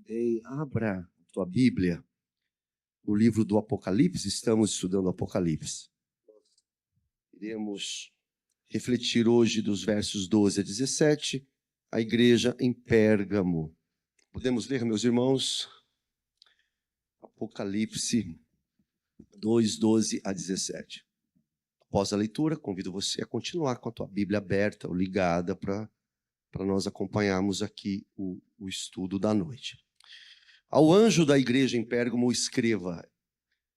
bem, abra a tua Bíblia, o livro do Apocalipse. Estamos estudando o Apocalipse. Iremos refletir hoje dos versos 12 a 17, a igreja em Pérgamo. Podemos ler, meus irmãos? Apocalipse 2, 12 a 17. Após a leitura, convido você a continuar com a tua Bíblia aberta ou ligada para nós acompanharmos aqui o estudo da noite. Ao anjo da igreja em Pérgamo escreva: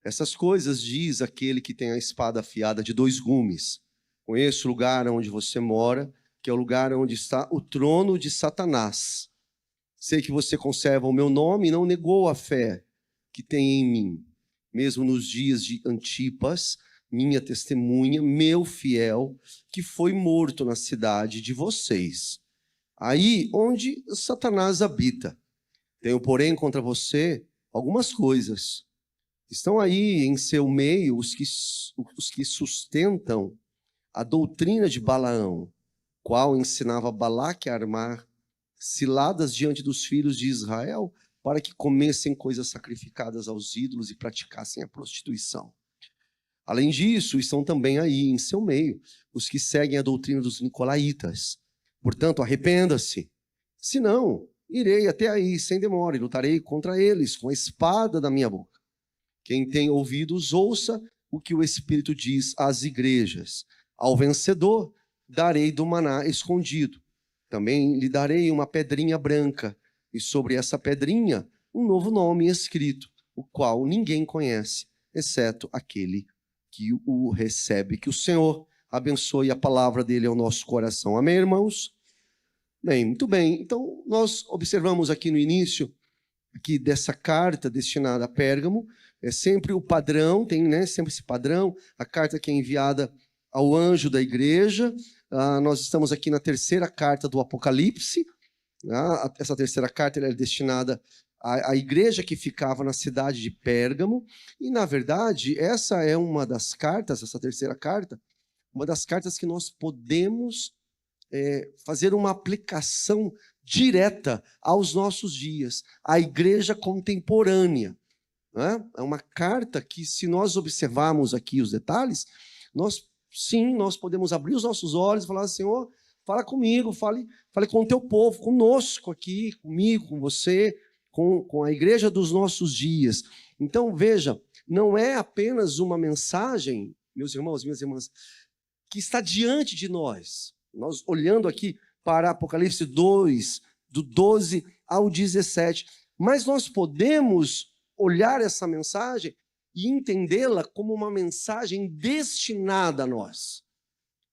essas coisas diz aquele que tem a espada afiada de 2 gumes. Conheço o lugar onde você mora, que é o lugar onde está o trono de Satanás. Sei que você conserva o meu nome e não negou a fé que tem em mim, mesmo nos dias de Antipas, minha testemunha, meu fiel, que foi morto na cidade de vocês, aí onde Satanás habita. Tenho, porém, contra você algumas coisas. Estão aí em seu meio os que sustentam a doutrina de Balaão, qual ensinava Balaque a armar ciladas diante dos filhos de Israel para que comessem coisas sacrificadas aos ídolos e praticassem a prostituição. Além disso, estão também aí em seu meio os que seguem a doutrina dos nicolaítas. Portanto, arrependa-se. Senão, irei até aí sem demora e lutarei contra eles com a espada da minha boca. Quem tem ouvidos, ouça o que o Espírito diz às igrejas. Ao vencedor, darei do maná escondido. Também lhe darei uma pedrinha branca, e sobre essa pedrinha um novo nome escrito, o qual ninguém conhece, exceto aquele que o recebe. Que o Senhor abençoe a palavra dele ao nosso coração. Amém, irmãos? Bem, muito bem. Então, nós observamos aqui no início aqui dessa carta destinada a Pérgamo, é sempre o padrão, tem, né, sempre esse padrão, a carta que é enviada ao anjo da igreja. Nós estamos aqui na terceira carta do Apocalipse. Essa terceira carta é destinada à igreja que ficava na cidade de Pérgamo. E, na verdade, essa é uma das cartas, essa terceira carta, uma das cartas que nós podemos fazer uma aplicação direta aos nossos dias, à igreja contemporânea. É uma carta que, se nós observarmos aqui os detalhes, nós podemos abrir os nossos olhos e falar: Senhor, fala comigo, fale com o teu povo, conosco aqui, comigo, com você, com a igreja dos nossos dias. Então, veja, não é apenas uma mensagem, meus irmãos, minhas irmãs, que está diante de nós. Nós olhando aqui para Apocalipse 2, do 12 ao 17, mas nós podemos olhar essa mensagem e entendê-la como uma mensagem destinada a nós,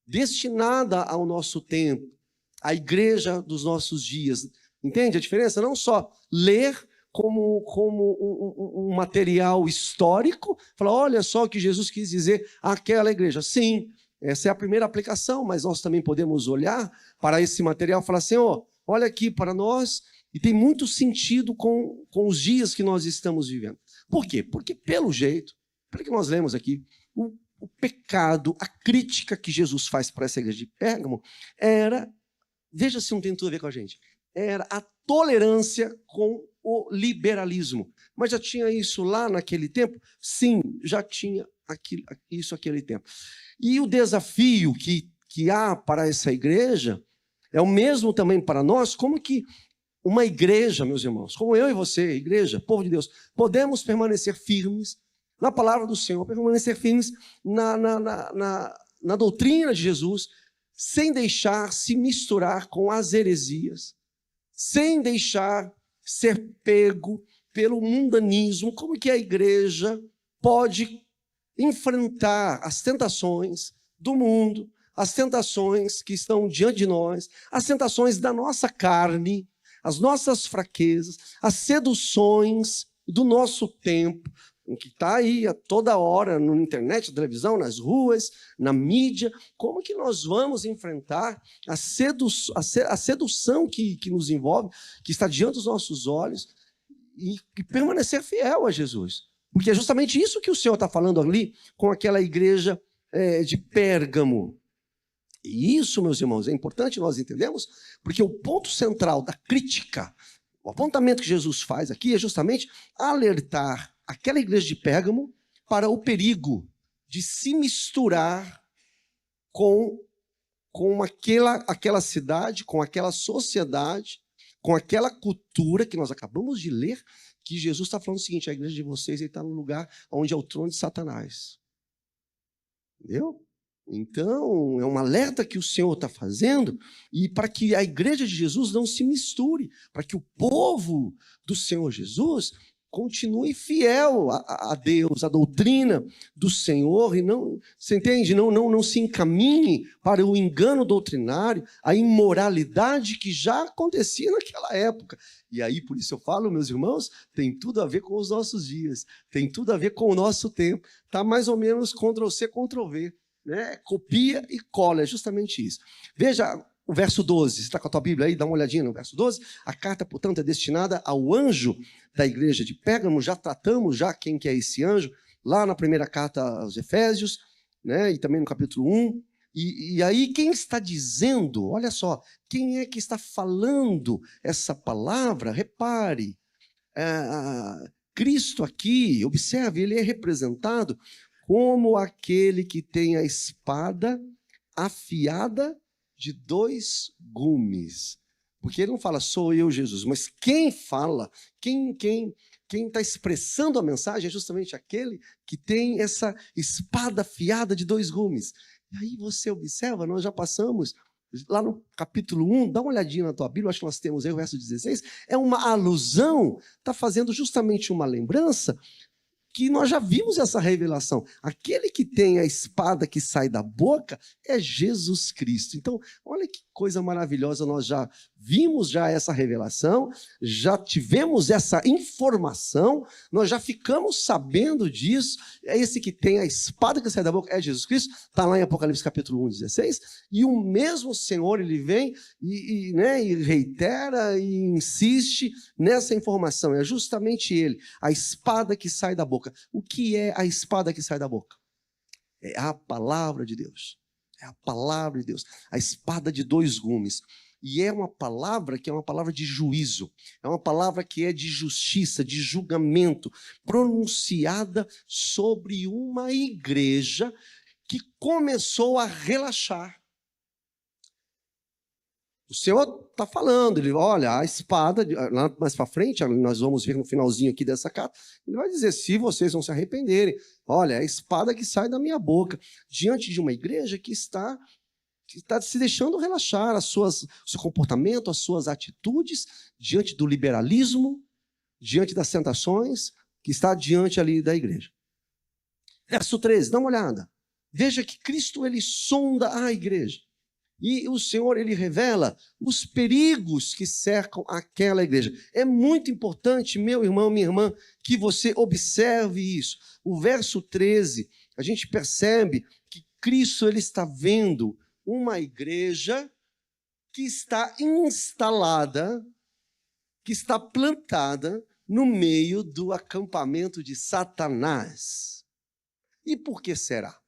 destinada ao nosso tempo, à igreja dos nossos dias. Entende a diferença? Não só ler como um material histórico, falar: olha só o que Jesus quis dizer àquela igreja. Sim, essa é a primeira aplicação, mas nós também podemos olhar para esse material e falar: Senhor, olha aqui para nós, e tem muito sentido com os dias que nós estamos vivendo. Por quê? Porque, pelo jeito, pelo que nós lemos aqui, o pecado, a crítica que Jesus faz para essa igreja de Pérgamo era, veja se não tem tudo a ver com a gente, era a tolerância com o liberalismo. Mas já tinha isso lá naquele tempo? Sim, já tinha isso naquele tempo. E o desafio que há para essa igreja é o mesmo também para nós. Como que uma igreja, meus irmãos, como eu e você, igreja, povo de Deus, podemos permanecer firmes na palavra do Senhor, permanecer firmes na doutrina de Jesus, sem deixar se misturar com as heresias, sem deixar ser pego pelo mundanismo. Como que a igreja pode enfrentar as tentações do mundo, as tentações que estão diante de nós, as tentações da nossa carne, as nossas fraquezas, as seduções do nosso tempo, que está aí a toda hora na internet, na televisão, nas ruas, na mídia. Como que nós vamos enfrentar a sedução que nos envolve, que está diante dos nossos olhos, e permanecer fiel a Jesus? Porque é justamente isso que o Senhor está falando ali com aquela igreja de Pérgamo. E isso, meus irmãos, é importante nós entendermos, porque o ponto central da crítica O apontamento que Jesus faz aqui é justamente alertar aquela igreja de Pérgamo para o perigo de se misturar com aquela cidade, com aquela sociedade, com aquela cultura que nós acabamos de ler, que Jesus está falando o seguinte: a igreja de vocês está no lugar onde é o trono de Satanás. Entendeu? Então, é um alerta que o Senhor está fazendo, e para que a igreja de Jesus não se misture, para que o povo do Senhor Jesus continue fiel a Deus, a doutrina do Senhor, e não, você entende? Não se encaminhe para o engano doutrinário, a imoralidade que já acontecia naquela época. E aí, por isso eu falo, meus irmãos, tem tudo a ver com os nossos dias, tem tudo a ver com o nosso tempo. Está mais ou menos Ctrl+C, Ctrl+V. Né? Copia e cola, é justamente isso. Veja o verso 12, você está com a tua Bíblia aí? Dá uma olhadinha no verso 12. A carta, portanto, é destinada ao anjo da igreja de Pérgamo. Já tratamos quem que é esse anjo, lá na primeira carta aos Efésios, né? E também no capítulo 1. E aí quem está dizendo, olha só, quem é que está falando essa palavra? Repare, Cristo aqui, observe, ele é representado como aquele que tem a espada afiada de 2 gumes. Porque ele não fala, sou eu, Jesus, mas quem fala, quem está expressando a mensagem é justamente aquele que tem essa espada afiada de 2 gumes. E aí você observa, nós já passamos lá no capítulo 1, dá uma olhadinha na tua Bíblia, acho que nós temos aí o verso 16, é uma alusão, está fazendo justamente uma lembrança que nós já vimos essa revelação. Aquele que tem a espada que sai da boca é Jesus Cristo. Então, olha que coisa maravilhosa, nós já vimos essa revelação, já tivemos essa informação, nós já ficamos sabendo disso. É esse que tem a espada que sai da boca, é Jesus Cristo, está lá em Apocalipse capítulo 1, 16, e o mesmo Senhor, ele vem e reitera e insiste nessa informação, é justamente ele, a espada que sai da boca. O que é a espada que sai da boca? É a palavra de Deus. É a palavra de Deus. A espada de 2 gumes. E é uma palavra que é uma palavra de juízo. É uma palavra que é de justiça, de julgamento, pronunciada sobre uma igreja que começou a relaxar. O Senhor está falando, ele olha, a espada, lá mais para frente, nós vamos ver no finalzinho aqui dessa carta, ele vai dizer, se vocês não se arrependerem, olha, é a espada que sai da minha boca, diante de uma igreja que está se deixando relaxar o seu comportamento, as suas atitudes, diante do liberalismo, diante das tentações, que está diante ali da igreja. Verso 13, dá uma olhada. Veja que Cristo, ele sonda a igreja. E o Senhor, ele revela os perigos que cercam aquela igreja. É muito importante, meu irmão, minha irmã, que você observe isso. O verso 13, a gente percebe que Cristo, ele está vendo uma igreja que está instalada, que está plantada no meio do acampamento de Satanás. E por que será?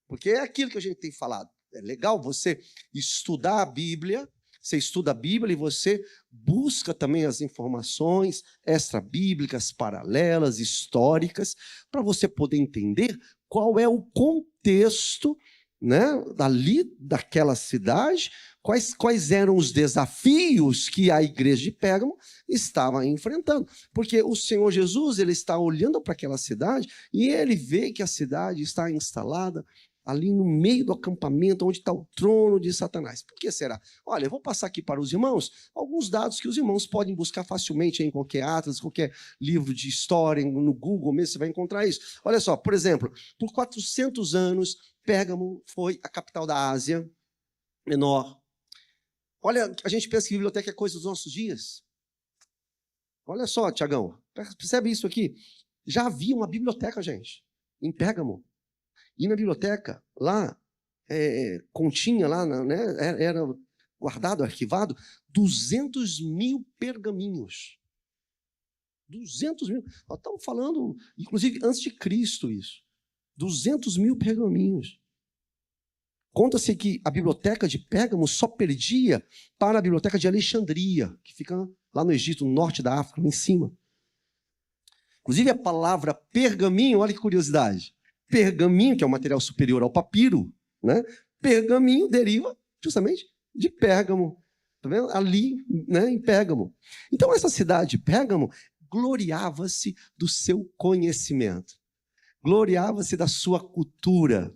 Porque é aquilo que a gente tem falado. É legal você estudar a Bíblia, você estuda a Bíblia e você busca também as informações extra-bíblicas, paralelas, históricas, para você poder entender qual é o contexto, né, ali daquela cidade, quais eram os desafios que a igreja de Pérgamo estava enfrentando. Porque o Senhor Jesus, ele está olhando para aquela cidade e ele vê que a cidade está instalada ali no meio do acampamento, onde está o trono de Satanás. Por que será? Olha, eu vou passar aqui para os irmãos alguns dados que os irmãos podem buscar facilmente em qualquer atlas, qualquer livro de história, no Google mesmo, você vai encontrar isso. Olha só, por exemplo, por 400 anos, Pérgamo foi a capital da Ásia Menor. Olha, a gente pensa que a biblioteca é coisa dos nossos dias. Olha só, Tiagão, percebe isso aqui? Já havia uma biblioteca, gente, em Pérgamo. E na biblioteca, lá, continha lá, né, era guardado, arquivado, 200 mil pergaminhos. 200 mil. Nós estamos falando, inclusive, antes de Cristo isso. 200 mil pergaminhos. Conta-se que a biblioteca de Pérgamo só perdia para a biblioteca de Alexandria, que fica lá no Egito, no norte da África, lá em cima. Inclusive a palavra pergaminho, olha que curiosidade. Pergaminho, que é um material superior ao papiro, né? Pergaminho deriva justamente de Pérgamo. Tá vendo? Ali, né, em Pérgamo. Então essa cidade, Pérgamo, gloriava-se do seu conhecimento. Gloriava-se da sua cultura.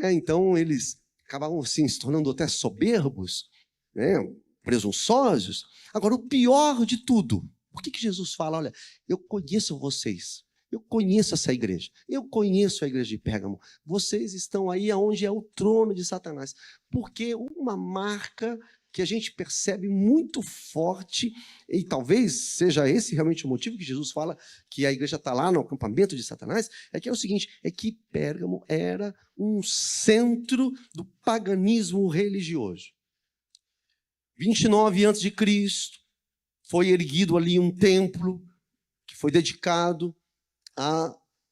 Então eles acabavam assim, se tornando até soberbos, né, presunçosos. Agora, o pior de tudo, por que Jesus fala, olha, eu conheço vocês, eu conheço essa igreja, eu conheço a igreja de Pérgamo, vocês estão aí onde é o trono de Satanás, porque uma marca que a gente percebe muito forte, e talvez seja esse realmente o motivo que Jesus fala que a igreja está lá no acampamento de Satanás, é que é o seguinte, é que Pérgamo era um centro do paganismo religioso. 29 a.C., foi erguido ali um templo que foi dedicado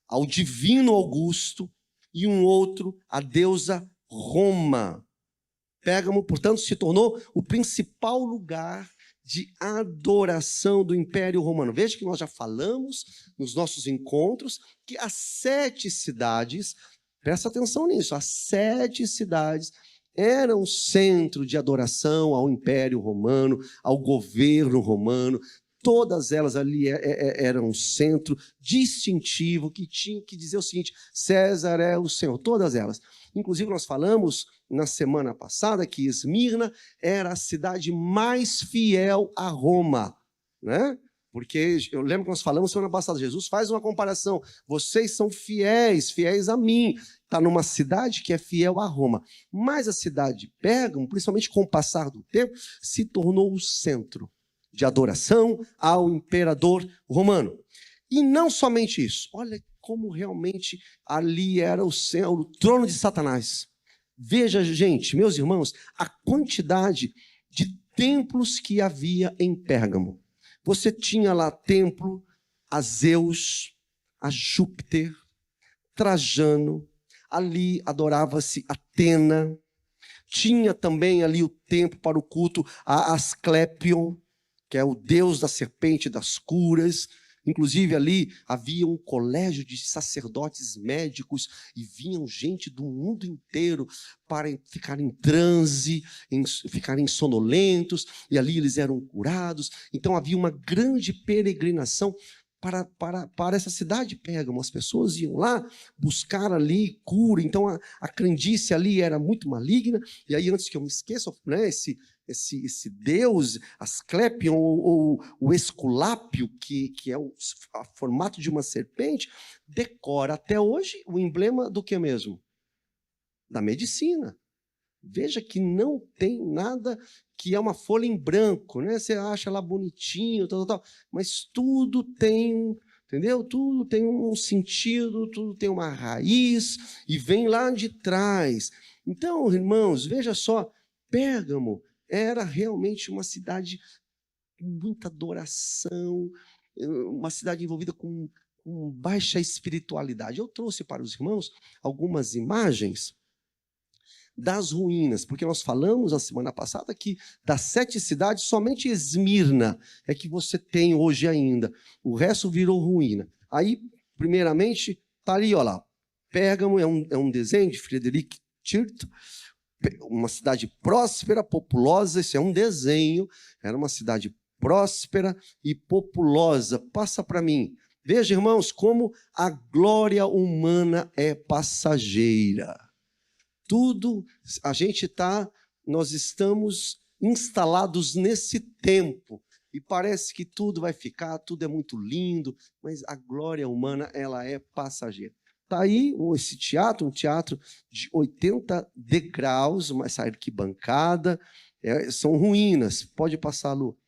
ao divino Augusto e um outro à deusa Roma. Pérgamo, portanto, se tornou o principal lugar de adoração do Império Romano. Veja que nós já falamos nos nossos encontros que as 7 cidades, presta atenção nisso, as 7 cidades eram centro de adoração ao Império Romano, ao governo romano. Todas elas ali eram um centro distintivo que tinha que dizer o seguinte: César é o Senhor, todas elas. Inclusive, nós falamos na semana passada que Esmirna era a cidade mais fiel a Roma, né? Porque eu lembro que nós falamos semana passada, Jesus faz uma comparação, vocês são fiéis a mim. Está numa cidade que é fiel a Roma. Mas a cidade de Pérgamo, principalmente com o passar do tempo, se tornou o centro de adoração ao imperador romano. E não somente isso, olha como realmente ali era o trono de Satanás. Veja, gente, meus irmãos, a quantidade de templos que havia em Pérgamo. Você tinha lá templo a Zeus, a Júpiter, Trajano, ali adorava-se Atena, tinha também ali o templo para o culto a Asclépion, que é o deus da serpente das curas. Inclusive ali havia um colégio de sacerdotes médicos e vinham gente do mundo inteiro para ficar em transe, ficarem sonolentos, e ali eles eram curados. Então havia uma grande peregrinação para essa cidade de Pérgamo. As pessoas iam lá buscar ali cura. Então a crendice ali era muito maligna. E aí, antes que eu me esqueça, né, esse deus, Asclépion, ou o Esculápio, que é o formato de uma serpente, decora até hoje o emblema do que mesmo? Da medicina. Veja que não tem nada que é uma folha em branco, né? Você acha lá bonitinho, tal, mas tudo tem, entendeu? Tudo tem um sentido, tudo tem uma raiz e vem lá de trás. Então, irmãos, veja só, Pérgamo era realmente uma cidade com muita adoração, uma cidade envolvida com baixa espiritualidade. Eu trouxe para os irmãos algumas imagens das ruínas, porque nós falamos na semana passada que das 7 cidades, somente Esmirna é que você tem hoje ainda. O resto virou ruína. Aí, primeiramente, está ali, olha lá, Pérgamo é um desenho de Frederic Chert, uma cidade próspera, populosa. Esse é um desenho, era uma cidade próspera e populosa. Passa para mim. Veja, irmãos, como a glória humana é passageira. Tudo, nós estamos instalados nesse tempo e parece que tudo vai ficar, tudo é muito lindo, mas a glória humana, ela é passageira. Está aí esse teatro, um teatro de 80 degraus, essa arquibancada, são ruínas. Pode passar, Lu.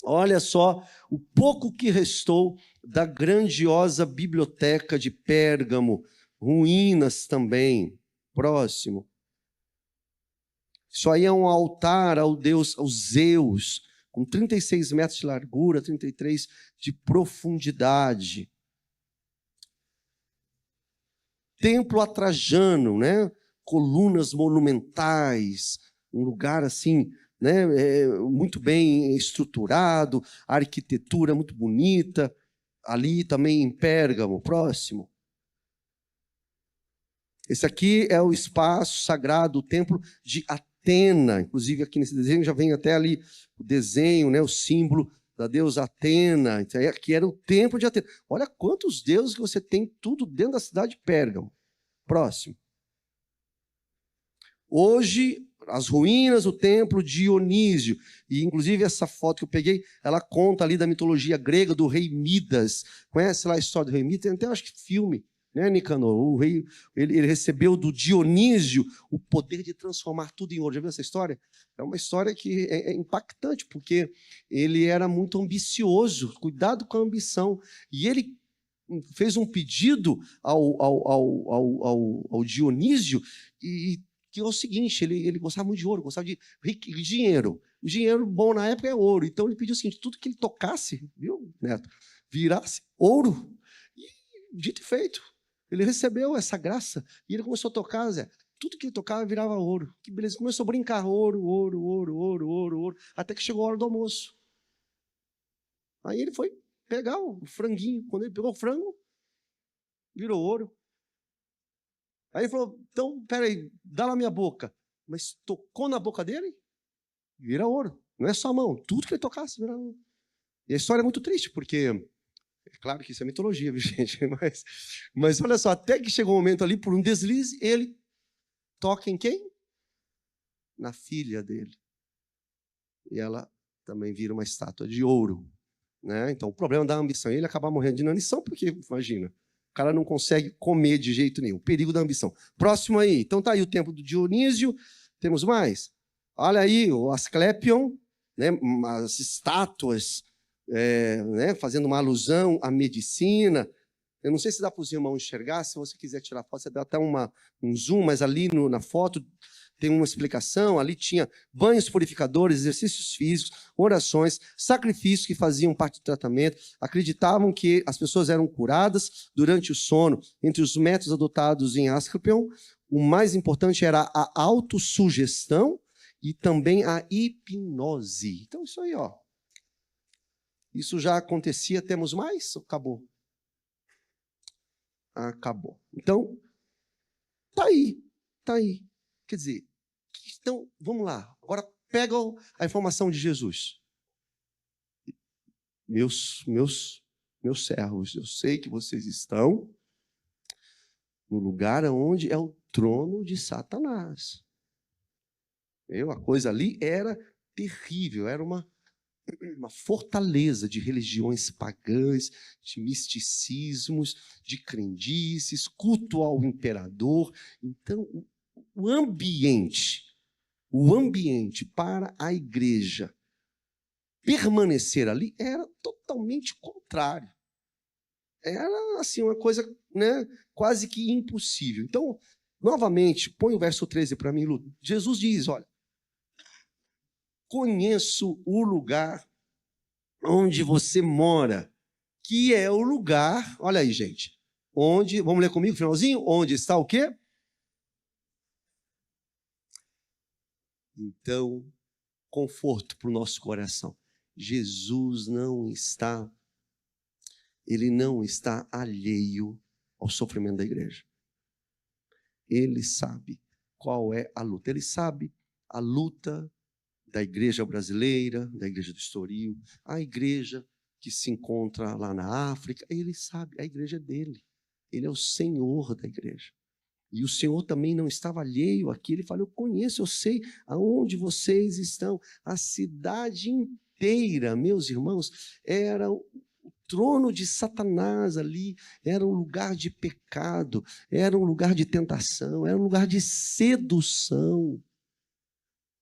Olha só o pouco que restou da grandiosa biblioteca de Pérgamo, ruínas também, próximo. Isso aí é um altar ao deus, ao Zeus, com 36 metros de largura, 33 de profundidade. templo a Trajano, né? Colunas monumentais, um lugar assim, né? Muito bem estruturado, a arquitetura muito bonita. Ali também em Pérgamo, próximo. Esse aqui é o espaço sagrado, o templo de Atena. Inclusive aqui nesse desenho já vem até ali o desenho, né? O símbolo da deusa Atena. Então, aqui era o templo de Atena. Olha quantos deuses que você tem, tudo dentro da cidade de Pérgamo. Próximo. Hoje, as ruínas do templo de Dionísio. E, inclusive, essa foto que eu peguei, ela conta ali da mitologia grega do rei Midas. Conhece lá a história do rei Midas? Tem até, acho que, filme, né, Nicanor? O rei, ele recebeu do Dionísio o poder de transformar tudo em ouro. Já viu essa história? É uma história que é impactante, porque ele era muito ambicioso. Cuidado com a ambição. E ele fez um pedido ao Dionísio e que é o seguinte, ele gostava muito de ouro, gostava de dinheiro. O dinheiro bom na época é ouro. Então ele pediu o seguinte, tudo que ele tocasse, viu, Neto, virasse ouro. E dito e feito, ele recebeu essa graça e ele começou a tocar, Zé. Tudo que ele tocava virava ouro. Que beleza, começou a brincar ouro, ouro, ouro, ouro, ouro, ouro, até que chegou a hora do almoço. Aí ele foi pegar o franguinho. Quando ele pegou o frango, virou ouro. Aí ele falou, então, peraí, dá na minha boca. Mas tocou na boca dele, vira ouro. Não é só a mão, tudo que ele tocasse vira ouro. E a história é muito triste, porque, é claro que isso é mitologia, viu, gente? Mas olha só, até que chegou um momento ali, por um deslize, ele toca em quem? Na filha dele. E ela também vira uma estátua de ouro. Né? Então, o problema da ambição é ele acabar morrendo de inanição, porque, imagina, o cara não consegue comer de jeito nenhum. O perigo da ambição. Próximo aí. Então tá aí o templo do Dionísio. Temos mais? Olha aí o Asclepion, né? As estátuas, né? Fazendo uma alusão à medicina. Eu não sei se dá para os irmãos enxergar. Se você quiser tirar foto, você dá até um zoom, mas ali na foto tem uma explicação. Ali tinha banhos purificadores, exercícios físicos, orações, sacrifícios que faziam parte do tratamento. Acreditavam que as pessoas eram curadas durante o sono. Entre os métodos adotados em Asclepion, o mais importante era a autossugestão e também a hipnose. Então, isso aí, ó. Isso já acontecia. Temos mais? Acabou. Acabou. Então, tá aí. Tá aí. Quer dizer, então, vamos lá. Agora pega a informação de Jesus. Meus servos, eu sei que vocês estão no lugar onde é o trono de Satanás. A coisa ali era terrível, era uma fortaleza de religiões pagãs, de misticismos, de crendices, culto ao imperador. Então, o ambiente para a igreja permanecer ali era totalmente contrário. Era assim uma coisa, né, quase que impossível. Então, novamente, põe o verso 13 para mim, Lu. Jesus diz, olha, conheço o lugar onde você mora, que é o lugar, olha aí, gente, onde, vamos ler comigo, finalzinho, onde está o quê? Então, conforto para o nosso coração. Jesus ele não está alheio ao sofrimento da igreja. Ele sabe qual é a luta. Ele sabe a luta da igreja brasileira, da igreja do Estoril, a igreja que se encontra lá na África. Ele sabe, a igreja é dele. Ele é o Senhor da igreja. E o Senhor também não estava alheio aqui. Ele falou, eu conheço, eu sei aonde vocês estão. A cidade inteira, meus irmãos, era o trono de Satanás ali, era um lugar de pecado, era um lugar de tentação, era um lugar de sedução.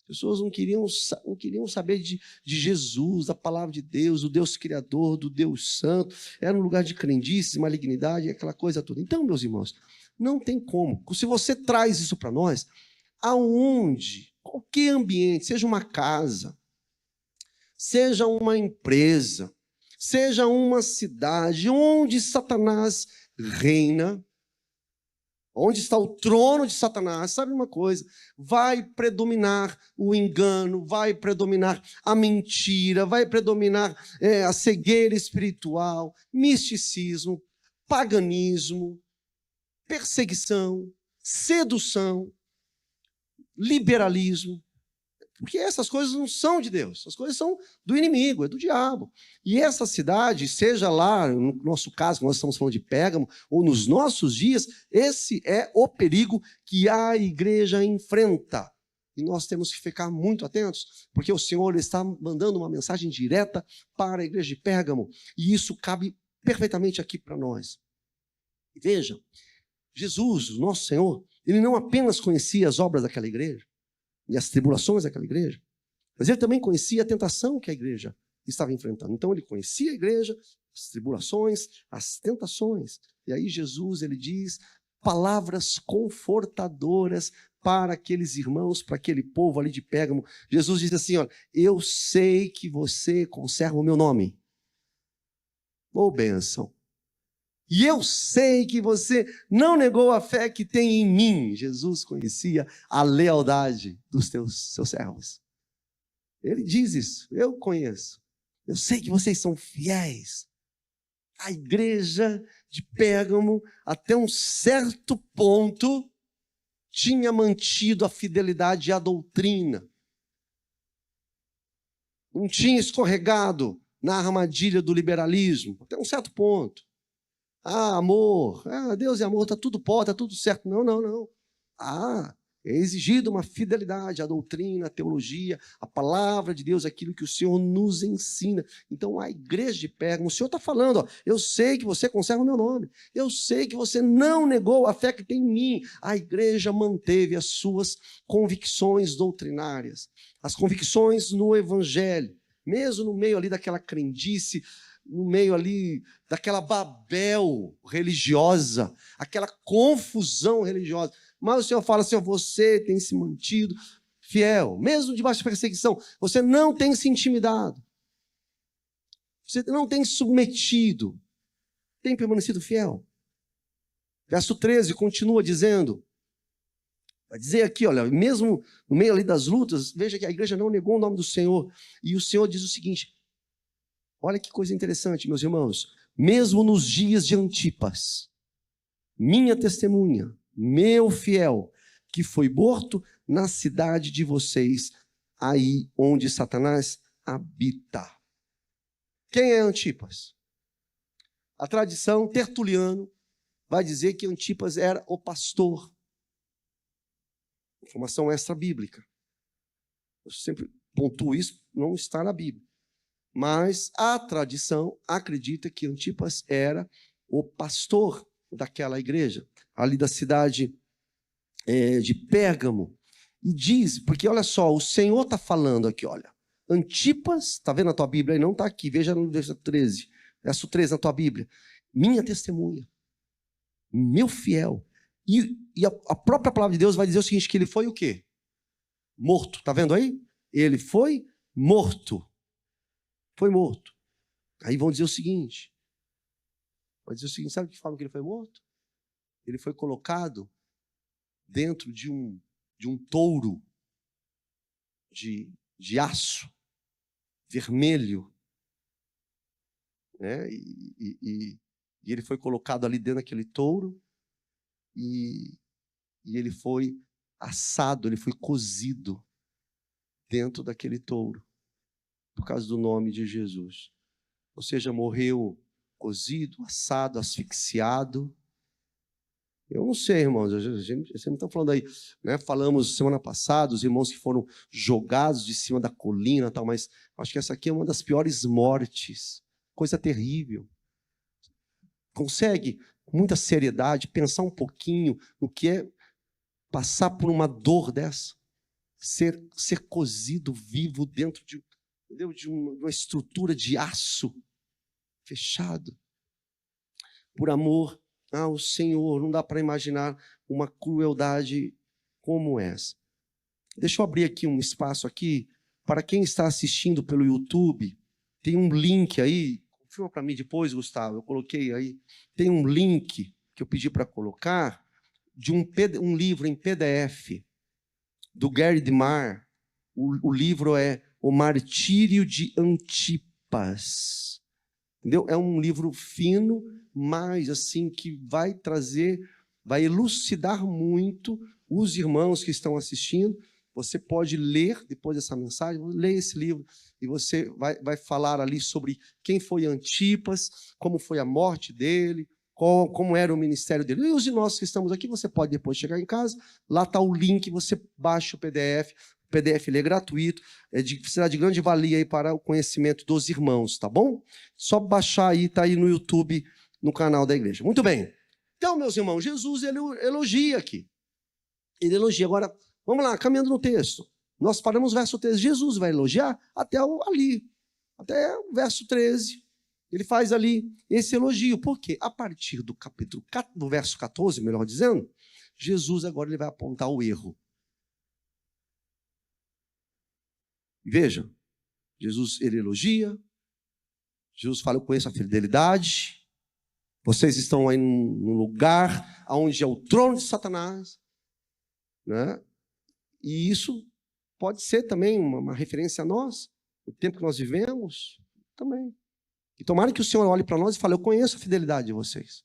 As pessoas não queriam saber de Jesus, da palavra de Deus, do Deus Criador, do Deus Santo. Era um lugar de crendice, malignidade, aquela coisa toda. Então, meus irmãos, não tem como. Se você traz isso para nós, aonde, qualquer ambiente, seja uma casa, seja uma empresa, seja uma cidade, onde Satanás reina, onde está o trono de Satanás, sabe uma coisa? Vai predominar o engano, vai predominar a mentira, vai predominar a cegueira espiritual, misticismo, paganismo, perseguição, sedução, liberalismo. Porque essas coisas não são de Deus, essas coisas são do inimigo, é do diabo. E essa cidade, seja lá, no nosso caso, nós estamos falando de Pérgamo, ou nos nossos dias, esse é o perigo que a igreja enfrenta. E nós temos que ficar muito atentos, porque o Senhor está mandando uma mensagem direta para a igreja de Pérgamo, e isso cabe perfeitamente aqui para nós. E veja, Jesus, o nosso Senhor, ele não apenas conhecia as obras daquela igreja, e as tribulações daquela igreja, mas ele também conhecia a tentação que a igreja estava enfrentando. Então ele conhecia a igreja, as tribulações, as tentações. E aí Jesus, ele diz palavras confortadoras para aqueles irmãos, para aquele povo ali de Pérgamo. Jesus diz assim, olha, eu sei que você conserva o meu nome. Ô bênção. E eu sei que você não negou a fé que tem em mim. Jesus conhecia a lealdade dos seus servos. Ele diz isso, eu conheço. Eu sei que vocês são fiéis. A igreja de Pérgamo, até um certo ponto, tinha mantido a fidelidade à doutrina. Não tinha escorregado na armadilha do liberalismo, até um certo ponto. Amor, Deus é amor, tudo pode, está tudo certo. Não. É exigido uma fidelidade à doutrina, à teologia, à palavra de Deus, aquilo que o Senhor nos ensina. Então, a igreja de Pérgamo, o Senhor está falando, eu sei que você conserva o meu nome, eu sei que você não negou a fé que tem em mim. A igreja manteve as suas convicções doutrinárias, as convicções no evangelho, mesmo no meio ali daquela crendice, no meio ali daquela Babel religiosa, aquela confusão religiosa. Mas o Senhor fala assim, você tem se mantido fiel, mesmo debaixo de perseguição, você não tem se intimidado, você não tem submetido, tem permanecido fiel. Verso 13 continua dizendo, vai dizer aqui, olha, mesmo no meio ali das lutas, veja que a igreja não negou o nome do Senhor, e o Senhor diz o seguinte, olha que coisa interessante, meus irmãos. Mesmo nos dias de Antipas, minha testemunha, meu fiel, que foi morto na cidade de vocês, aí onde Satanás habita. Quem é Antipas? A tradição Tertuliano vai dizer que Antipas era o pastor. Informação extra-bíblica. Eu sempre pontuo isso, não está na Bíblia. Mas a tradição acredita que Antipas era o pastor daquela igreja, ali da cidade de Pérgamo. E diz, porque olha só, o Senhor está falando aqui, olha, Antipas, está vendo a tua Bíblia aí? Não está aqui, veja no verso 13, verso 13 na tua Bíblia. Minha testemunha, meu fiel. E a própria palavra de Deus vai dizer o seguinte, que ele foi o quê? Morto, está vendo aí? Ele foi morto. Foi morto. Aí vão dizer o seguinte, sabe o que falam que ele foi morto? Ele foi colocado dentro de um touro de aço vermelho, né? E ele foi colocado ali dentro daquele touro e ele foi assado, ele foi cozido dentro daquele touro, por causa do nome de Jesus. Ou seja, morreu cozido, assado, asfixiado. Eu não sei, irmãos, vocês não estão falando aí, né? Falamos semana passada, os irmãos que foram jogados de cima da colina, tal, mas acho que essa aqui é uma das piores mortes, coisa terrível. Consegue, com muita seriedade, pensar um pouquinho no que é passar por uma dor dessa? Ser cozido vivo dentro de uma estrutura de aço fechado. Por amor ao Senhor, não dá para imaginar uma crueldade como essa. Deixa eu abrir aqui um espaço aqui, para quem está assistindo pelo YouTube, tem um link aí, confirma para mim depois, Gustavo, eu coloquei aí, tem um link que eu pedi para colocar, de um livro em PDF do Gary DeMar. O livro é O Martírio de Antipas. Entendeu? É um livro fino, mas assim que vai elucidar muito os irmãos que estão assistindo. Você pode ler, depois dessa mensagem, ler esse livro, e você vai falar ali sobre quem foi Antipas, como foi a morte dele, como era o ministério dele. E os de nós que estamos aqui, você pode depois chegar em casa, lá está o link, você baixa o PDF. O PDF ele é gratuito, será de grande valia aí para o conhecimento dos irmãos, tá bom? Só baixar aí, está aí no YouTube, no canal da igreja. Muito bem. Então, meus irmãos, Jesus ele elogia aqui. Ele elogia. Agora, vamos lá, caminhando no texto. Nós paramos no verso 13. Jesus vai elogiar até ali, até o verso 13. Ele faz ali esse elogio. Por quê? A partir do verso 14, melhor dizendo, Jesus agora ele vai apontar o erro. Veja, Jesus ele elogia. Jesus fala, eu conheço a fidelidade. Vocês estão aí num lugar onde é o trono de Satanás, né? E isso pode ser também uma referência a nós, o tempo que nós vivemos também. E tomara que o Senhor olhe para nós e fale, eu conheço a fidelidade de vocês.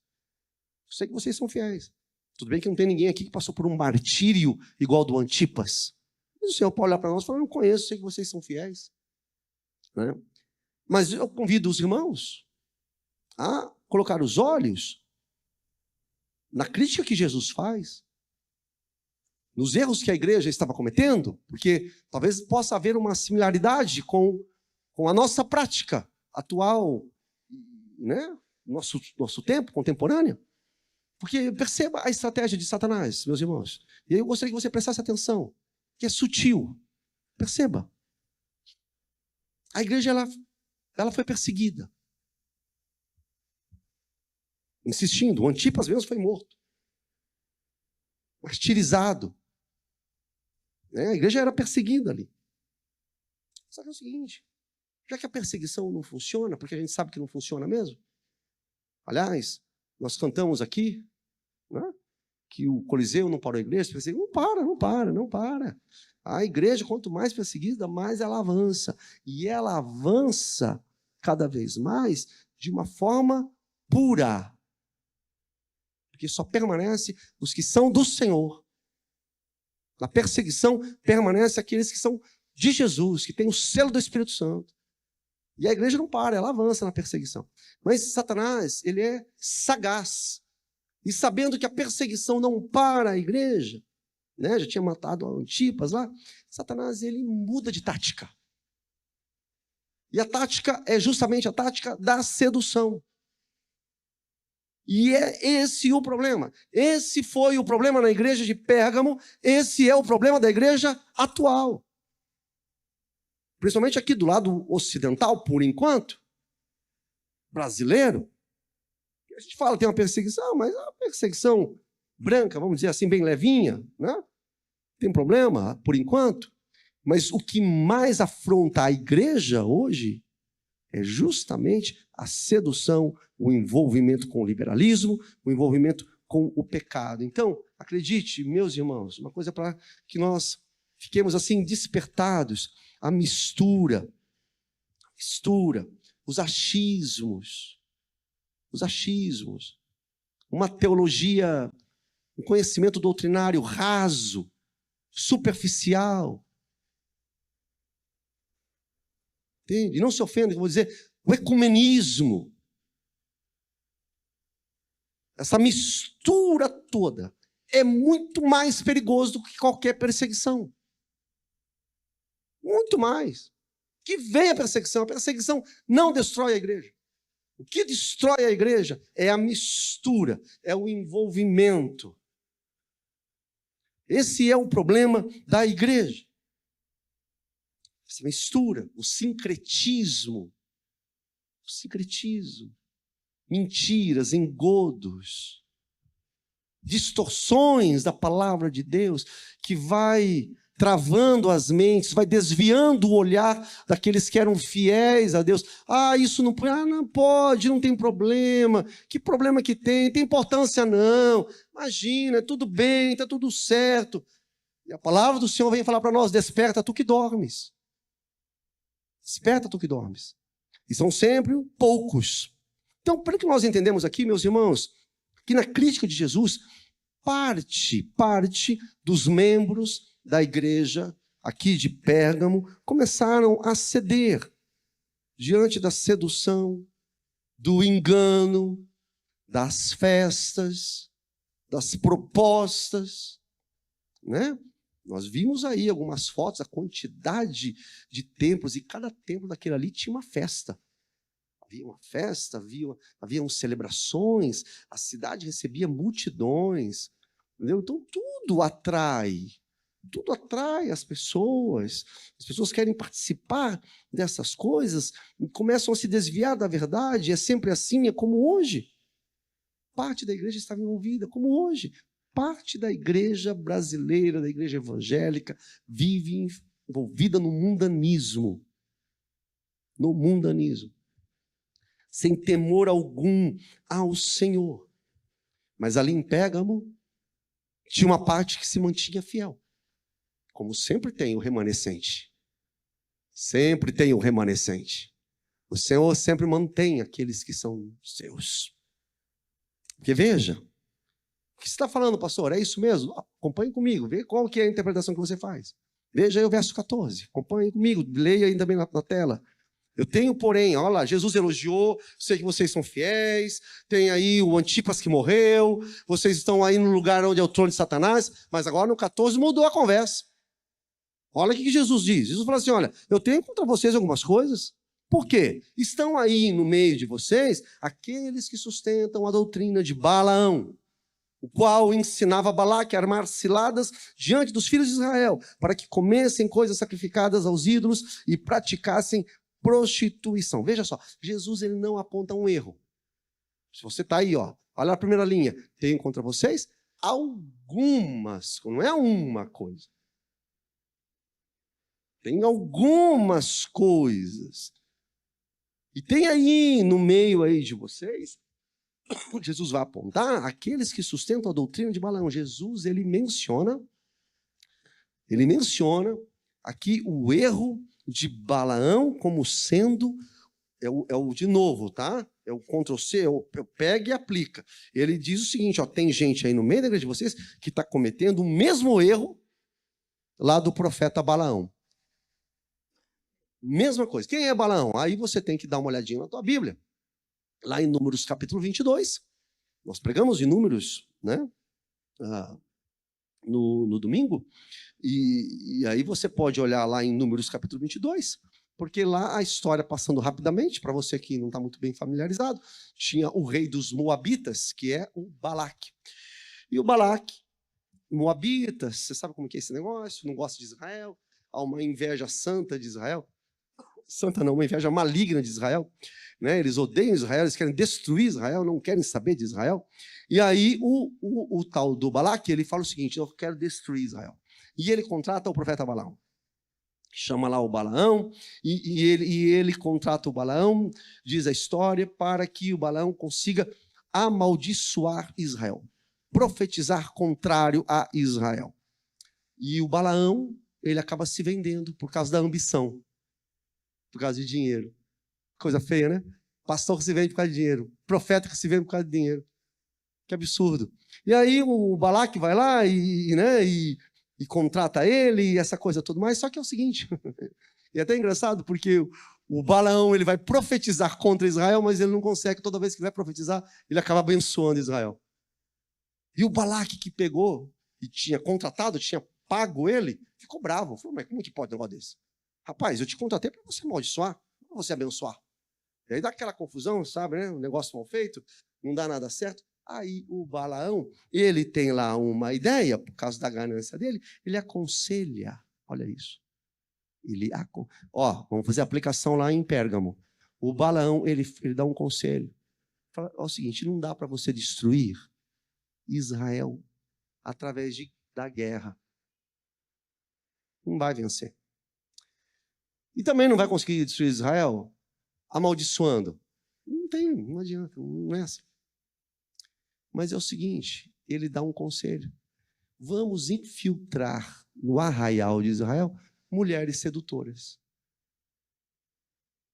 Eu sei que vocês são fiéis. Tudo bem que não tem ninguém aqui que passou por um martírio igual do Antipas. Mas o Senhor pode olhar para nós e falar, eu conheço, sei que vocês são fiéis. Né? Mas eu convido os irmãos a colocar os olhos na crítica que Jesus faz, nos erros que a igreja estava cometendo, porque talvez possa haver uma similaridade com a nossa prática atual, né? Nosso tempo contemporâneo. Porque perceba a estratégia de Satanás, meus irmãos. E aí eu gostaria que você prestasse atenção, que é sutil. Perceba. A igreja ela foi perseguida. Insistindo, o Antipas mesmo foi morto. Martirizado. A igreja era perseguida ali. Só que é o seguinte, já que a perseguição não funciona, porque a gente sabe que não funciona mesmo, aliás, nós cantamos aqui, né, que o Coliseu não parou a igreja, não para. A igreja, quanto mais perseguida, mais ela avança. E ela avança cada vez mais de uma forma pura. Porque só permanece os que são do Senhor. Na perseguição permanece aqueles que são de Jesus, que têm o selo do Espírito Santo. E a igreja não para, ela avança na perseguição. Mas Satanás, ele é sagaz. E sabendo que a perseguição não para a igreja, né, já tinha matado Antipas lá, Satanás ele muda de tática. E a tática é justamente a tática da sedução. E é esse o problema. Esse foi o problema na igreja de Pérgamo, esse é o problema da igreja atual. Principalmente aqui do lado ocidental, por enquanto, brasileiro. A gente fala que tem uma perseguição, mas é uma perseguição branca, vamos dizer assim, bem levinha, né? Tem problema, por enquanto. Mas o que mais afronta a igreja hoje é justamente a sedução, o envolvimento com o liberalismo, o envolvimento com o pecado. Então, acredite, meus irmãos, uma coisa para que nós fiquemos assim despertados, a mistura, os achismos, uma teologia, um conhecimento doutrinário raso, superficial. Entende? E não se ofenda, eu vou dizer, o ecumenismo, essa mistura toda, é muito mais perigoso do que qualquer perseguição. Muito mais. Que vem a perseguição não destrói a igreja. O que destrói a igreja é a mistura, é o envolvimento. Esse é o problema da igreja. Essa mistura, o sincretismo, mentiras, distorções da palavra de Deus, que vai travando as mentes, vai desviando o olhar daqueles que eram fiéis a Deus. Isso não, não pode, não tem problema. Que problema que tem? Tem importância não. Imagina, tudo bem, está tudo certo. E a palavra do Senhor vem falar para nós: desperta tu que dormes. Desperta tu que dormes. E são sempre poucos. Então, para que nós entendemos aqui, meus irmãos, que na crítica de Jesus, parte dos membros da igreja aqui de Pérgamo começaram a ceder diante da sedução, do engano, das festas, das propostas, né? Nós vimos aí algumas fotos, a quantidade de templos, e cada templo daquele ali tinha uma festa. Havia uma festa, haviam celebrações, a cidade recebia multidões, entendeu? Então tudo atrai as pessoas querem participar dessas coisas, e começam a se desviar da verdade. É sempre assim, é como hoje. Parte da igreja estava envolvida, como hoje. Parte da igreja brasileira, da igreja evangélica, vive envolvida no mundanismo. No mundanismo. Sem temor algum ao Senhor. Mas ali em Pérgamo, tinha uma parte que se mantinha fiel. Como sempre tem o remanescente. Sempre tem o remanescente. O Senhor sempre mantém aqueles que são seus. Porque veja, o que você está falando, pastor? É isso mesmo? Acompanhe comigo, vê qual que é a interpretação que você faz. Veja aí o verso 14, acompanhe comigo, leia aí também na tela. Eu tenho, porém, olha lá, Jesus elogiou, sei que vocês são fiéis, tem aí o Antipas que morreu, vocês estão aí no lugar onde é o trono de Satanás, mas agora no 14 mudou a conversa. Olha o que Jesus diz. Jesus fala assim, olha, eu tenho contra vocês algumas coisas. Por quê? Estão aí no meio de vocês aqueles que sustentam a doutrina de Balaão, o qual ensinava Balaque a armar ciladas diante dos filhos de Israel, para que comessem coisas sacrificadas aos ídolos e praticassem prostituição. Veja só, Jesus ele não aponta um erro. Se você está aí, olha a primeira linha, tenho contra vocês algumas, não é uma coisa. Tem algumas coisas. E tem aí no meio aí de vocês, Jesus vai apontar aqueles que sustentam a doutrina de Balaão. Jesus, ele menciona aqui o erro de Balaão como sendo, de novo, tá? É o Ctrl+C, eu pego e aplica. Ele diz o seguinte, tem gente aí no meio da igreja de vocês que está cometendo o mesmo erro lá do profeta Balaão. Mesma coisa. Quem é Balaão? Aí você tem que dar uma olhadinha na tua Bíblia. Lá em Números capítulo 22. Nós pregamos em Números, né? No domingo. E aí você pode olhar lá em Números capítulo 22. Porque lá a história, passando rapidamente, para você que não está muito bem familiarizado, tinha o rei dos Moabitas, que é o Balaque. E o Balaque, Moabitas, você sabe como que é esse negócio? Não gosta de Israel. Há uma inveja santa de Israel. Santa não, uma inveja maligna de Israel, né? Eles odeiam Israel, eles querem destruir Israel, não querem saber de Israel. E aí o tal do Balaque, ele fala o seguinte, eu quero destruir Israel. E ele contrata o profeta Balaão. Chama lá o Balaão, e ele contrata o Balaão, diz a história, para que o Balaão consiga amaldiçoar Israel, profetizar contrário a Israel. E o Balaão, ele acaba se vendendo por causa da ambição. Por causa de dinheiro. Coisa feia, né? Pastor que se vende por causa de dinheiro. Profeta que se vende por causa de dinheiro. Que absurdo. E aí o Balaque vai lá e contrata ele e essa coisa toda mais. Só que é o seguinte, e é até engraçado porque o Balaão ele vai profetizar contra Israel, mas ele não consegue. Toda vez que vai profetizar, ele acaba abençoando Israel. E o Balaque que pegou e tinha contratado, tinha pago ele, ficou bravo. Falou, mas como que pode um negócio desse? Rapaz, eu te contratei para você amaldiçoar, não para você abençoar. E aí dá aquela confusão, sabe, né? Um negócio mal feito, não dá nada certo. Aí o Balaão, ele tem lá uma ideia, por causa da ganância dele, ele aconselha, olha isso. Vamos fazer a aplicação lá em Pérgamo. O Balaão, ele dá um conselho. Fala, o seguinte, não dá para você destruir Israel através da guerra. Não vai vencer. E também não vai conseguir destruir Israel amaldiçoando. Não adianta, não é assim. Mas é o seguinte, ele dá um conselho. Vamos infiltrar no arraial de Israel mulheres sedutoras.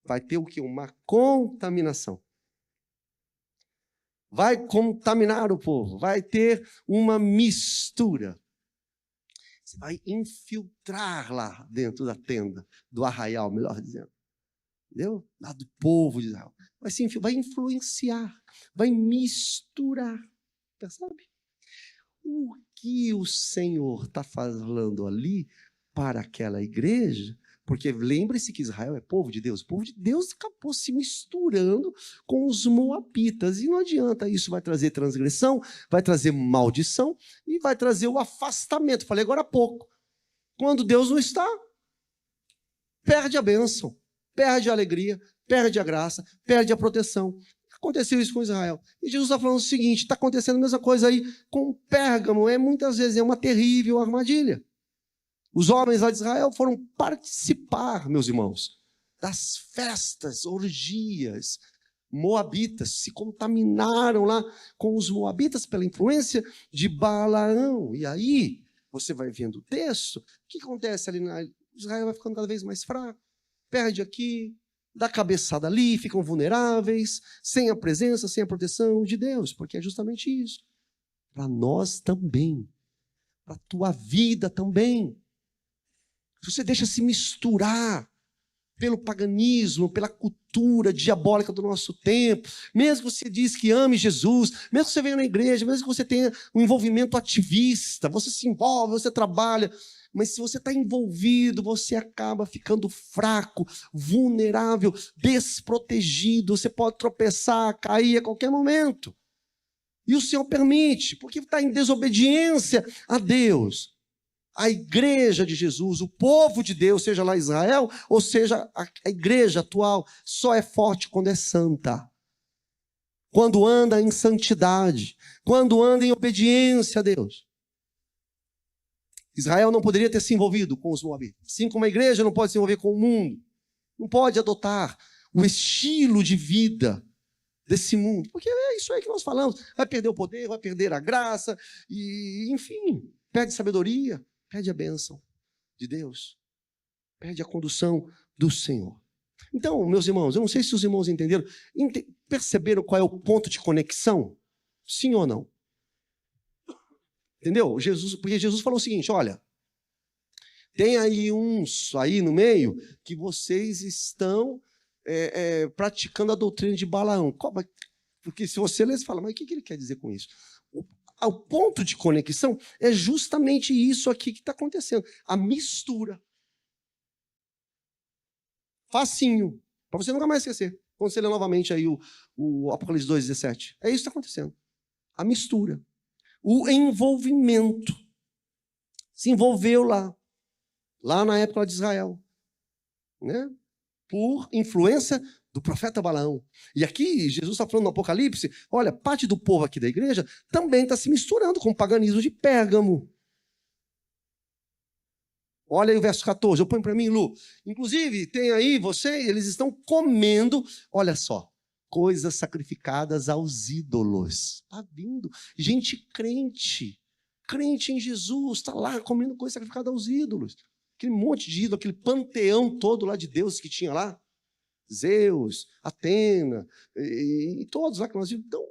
Vai ter o quê? Uma contaminação. Vai contaminar o povo, vai ter uma mistura. Você vai infiltrar lá dentro da tenda, do arraial, melhor dizendo. Entendeu? Lá do povo de Israel. Vai influenciar, vai misturar. Percebe? O que o Senhor está falando ali para aquela igreja? Porque lembre-se que Israel é povo de Deus. O povo de Deus acabou se misturando com os moabitas. E não adianta, isso vai trazer transgressão, vai trazer maldição e vai trazer o afastamento. Falei agora há pouco. Quando Deus não está, perde a bênção, perde a alegria, perde a graça, perde a proteção. Aconteceu isso com Israel. E Jesus está falando o seguinte, está acontecendo a mesma coisa aí com Pérgamo. Muitas vezes é uma terrível armadilha. Os homens lá de Israel foram participar, meus irmãos, das festas, orgias moabitas, se contaminaram lá com os moabitas pela influência de Balaão. E aí, você vai vendo o texto, o que acontece ali? Israel vai ficando cada vez mais fraco, perde aqui, dá cabeçada ali, ficam vulneráveis, sem a presença, sem a proteção de Deus, porque é justamente isso. Para nós também, para a tua vida também. Você deixa se misturar pelo paganismo, pela cultura diabólica do nosso tempo, mesmo que você diz que ame Jesus, mesmo que você venha na igreja, mesmo que você tenha um envolvimento ativista, você se envolve, você trabalha, mas se você está envolvido, você acaba ficando fraco, vulnerável, desprotegido, você pode tropeçar, cair a qualquer momento. E o Senhor permite, porque está em desobediência a Deus. A igreja de Jesus, o povo de Deus, seja lá Israel, ou seja a igreja atual, só é forte quando é santa. Quando anda em santidade, quando anda em obediência a Deus. Israel não poderia ter se envolvido com os moabitas. Assim como a igreja não pode se envolver com o mundo. Não pode adotar o estilo de vida desse mundo. Porque é isso aí que nós falamos. Vai perder o poder, vai perder a graça, e enfim, perde sabedoria. Perde a bênção de Deus. Perde a condução do Senhor. Então, meus irmãos, eu não sei se os irmãos entenderam. Perceberam qual é o ponto de conexão? Sim ou não? Entendeu? Porque Jesus falou o seguinte, olha, tem aí uns aí no meio que vocês estão praticando a doutrina de Balaão. Porque se você lê, você fala, mas o que ele quer dizer com isso? O ponto de conexão é justamente isso aqui que está acontecendo. A mistura. Facinho. Para você nunca mais esquecer. Quando você lê novamente aí o Apocalipse 2,17. É isso que está acontecendo. A mistura. O envolvimento. Se envolveu lá. Lá na época de Israel. Né? Por influência do profeta Balaão. E aqui, Jesus está falando no Apocalipse, olha, parte do povo aqui da igreja também está se misturando com o paganismo de Pérgamo. Olha aí o verso 14, eu ponho para mim, Lu. Inclusive, tem aí, eles estão comendo, olha só, coisas sacrificadas aos ídolos. Está vindo gente crente em Jesus, está lá comendo coisa sacrificada aos ídolos. Aquele monte de ídolo, aquele panteão todo lá de deuses que tinha lá. Zeus, Atena, e todos lá que nós vimos. Então,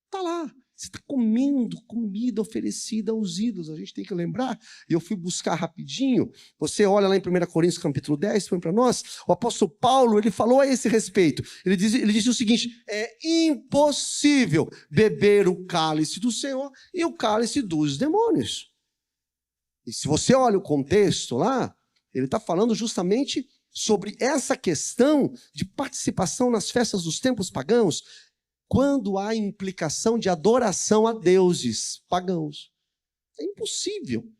está lá. Você está comendo comida oferecida aos ídolos. A gente tem que lembrar. E eu fui buscar rapidinho. Você olha lá em 1 Coríntios capítulo 10, põe para nós. O apóstolo Paulo, ele falou a esse respeito. Ele disse o seguinte, é impossível beber o cálice do Senhor e o cálice dos demônios. E se você olha o contexto lá, ele está falando justamente sobre essa questão de participação nas festas dos templos pagãos, quando há implicação de adoração a deuses pagãos. É impossível.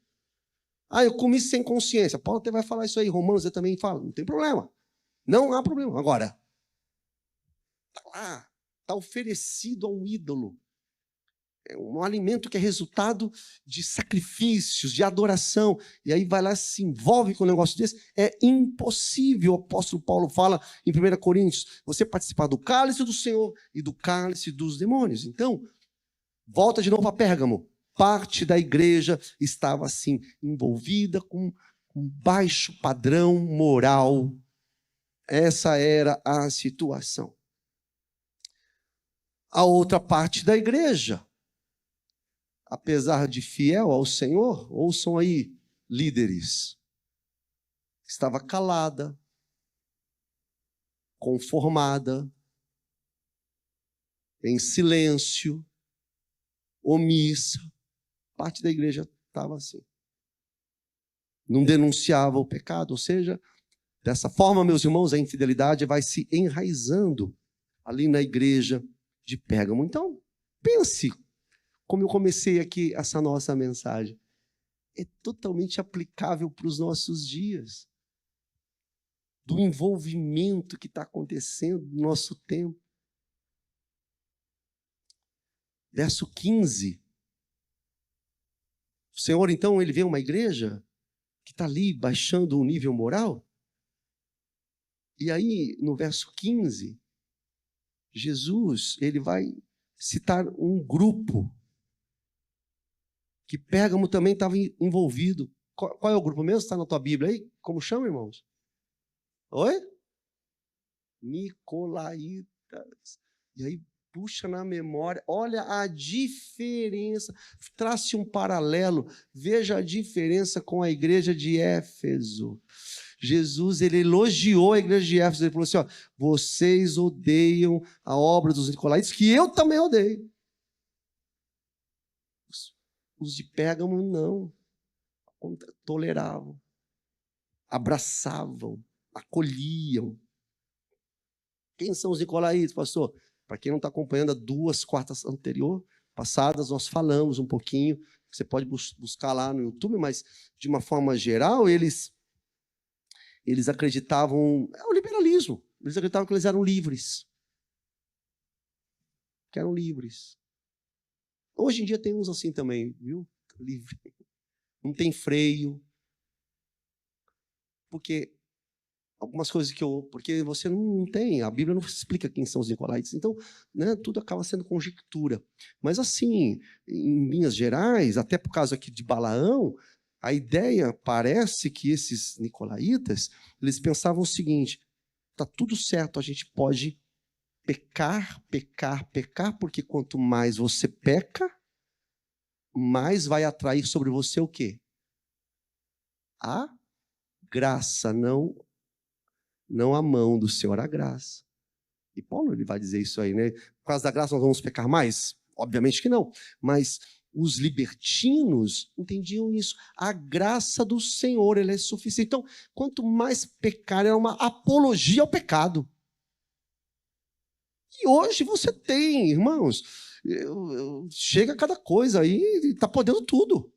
Eu comi sem consciência. Paulo até vai falar isso aí, Romanos também fala, não tem problema. Não há problema. Agora, está lá, está oferecido a um ídolo. um alimento que é resultado de sacrifícios, de adoração, e aí vai lá e se envolve com um negócio desse, é impossível. O apóstolo Paulo fala em 1 Coríntios, você participar do cálice do Senhor e do cálice dos demônios. Então, volta de novo a Pérgamo. Parte da igreja estava assim, envolvida com um baixo padrão moral. Essa era a situação. A outra parte da igreja, apesar de fiel ao Senhor, ouçam aí, líderes, estava calada, conformada, em silêncio, omissa. Parte da igreja estava assim. Não denunciava o pecado, ou seja, dessa forma, meus irmãos, a infidelidade vai se enraizando ali na igreja de Pérgamo. Então, pense, como eu comecei aqui essa nossa mensagem, é totalmente aplicável para os nossos dias, do envolvimento que está acontecendo no nosso tempo. Verso 15. O Senhor, então, ele vê uma igreja que está ali baixando o nível moral. E aí, no verso 15, Jesus, ele vai citar um grupo que Pérgamo também estava envolvido. Qual é o grupo mesmo? Está na tua Bíblia aí? Como chama, irmãos? Oi? Nicolaítas. E aí, puxa na memória, olha a diferença, trace um paralelo, veja a diferença com a igreja de Éfeso. Jesus, ele elogiou a igreja de Éfeso, ele falou assim, ó, vocês odeiam a obra dos Nicolaítas, que eu também odeio. Os de Pérgamo não, toleravam, abraçavam, acolhiam. Quem são os Nicolaítas, pastor? Para quem não está acompanhando, as 2 quartas passadas, nós falamos um pouquinho, você pode buscar lá no YouTube, mas de uma forma geral, eles acreditavam, é o liberalismo, eles acreditavam que eles eram livres. Que eram livres. Hoje em dia tem uns assim também, viu? Livre. Não tem freio. Porque algumas coisas porque você não tem, a Bíblia não explica quem são os Nicolaítas, então, né, tudo acaba sendo conjectura. Mas assim, em linhas gerais, até por causa aqui de Balaão, a ideia parece que esses Nicolaítas, eles pensavam o seguinte, tá tudo certo, a gente pode pecar, porque quanto mais você peca, mais vai atrair sobre você o quê? A graça, não a mão do Senhor, a graça. E Paulo ele vai dizer isso aí, né? Por causa da graça nós vamos pecar mais? Obviamente que não. Mas os libertinos entendiam isso. A graça do Senhor, ela é suficiente. Então, quanto mais pecar, é uma apologia ao pecado. E hoje você tem, irmãos, chega cada coisa aí, está podendo tudo.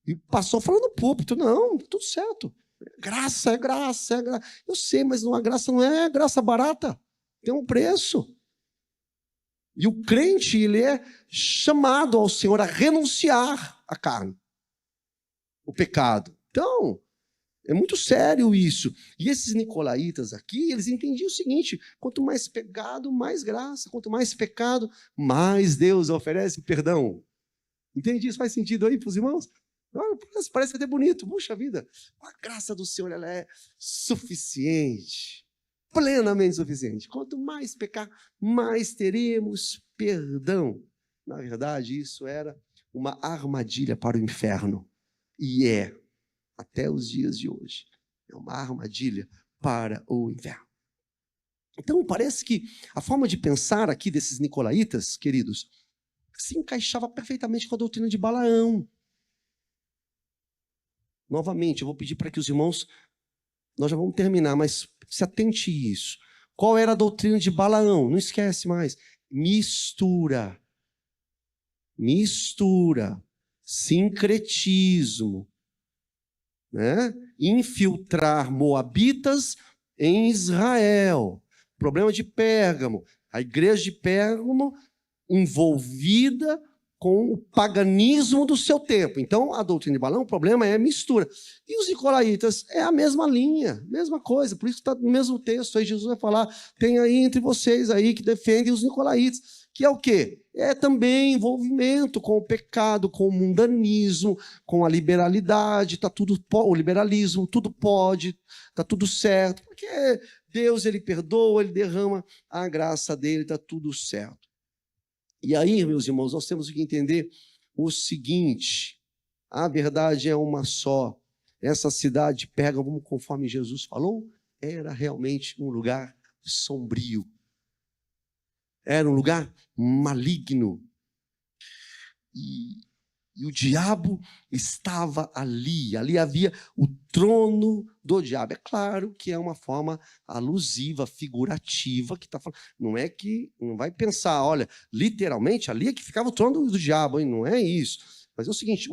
E passou falando no púlpito, não, tudo certo. Graça, é graça, é graça. Eu sei, mas a graça não é graça barata. Tem um preço. E o crente, ele é chamado ao Senhor a renunciar à carne, o pecado. Então, é muito sério isso. E esses nicolaítas aqui, eles entendiam o seguinte, quanto mais pecado, mais graça. Quanto mais pecado, mais Deus oferece perdão. Entende isso? Faz sentido aí para os irmãos? Parece até bonito, puxa vida, a graça do Senhor ela é suficiente, plenamente suficiente. Quanto mais pecar, mais teremos perdão. Na verdade, isso era uma armadilha para o inferno, e é, até os dias de hoje, é uma armadilha para o inferno. Então, parece que a forma de pensar aqui desses nicolaítas, queridos, se encaixava perfeitamente com a doutrina de Balaão. Novamente, eu vou pedir para que os irmãos, nós já vamos terminar, mas se atente a isso. Qual era a doutrina de Balaão? Não esquece mais. Mistura, sincretismo, né? Infiltrar moabitas em Israel. Problema de Pérgamo. A igreja de Pérgamo envolvida com o paganismo do seu tempo. Então, a doutrina de Balaão, o problema é a mistura. E os nicolaítas é a mesma linha, mesma coisa. Por isso que está no mesmo texto. Aí Jesus vai falar, tem aí entre vocês aí que defendem os nicolaítas. Que é o quê? É também envolvimento com o pecado, com o mundanismo, com a liberalidade, tá tudo, o liberalismo, tudo pode, está tudo certo. Porque Deus, ele perdoa, ele derrama a graça dele, está tudo certo. E aí, meus irmãos, nós temos que entender o seguinte: a verdade é uma só. Essa cidade de Pérgamo, conforme Jesus falou, era realmente um lugar sombrio. Era um lugar maligno. E o diabo estava ali. Ali havia o trono do diabo. É claro que é uma forma alusiva, figurativa, que está falando. Não é que, não vai pensar, olha, literalmente ali é que ficava o trono do diabo, hein? Não é isso. Mas é o seguinte,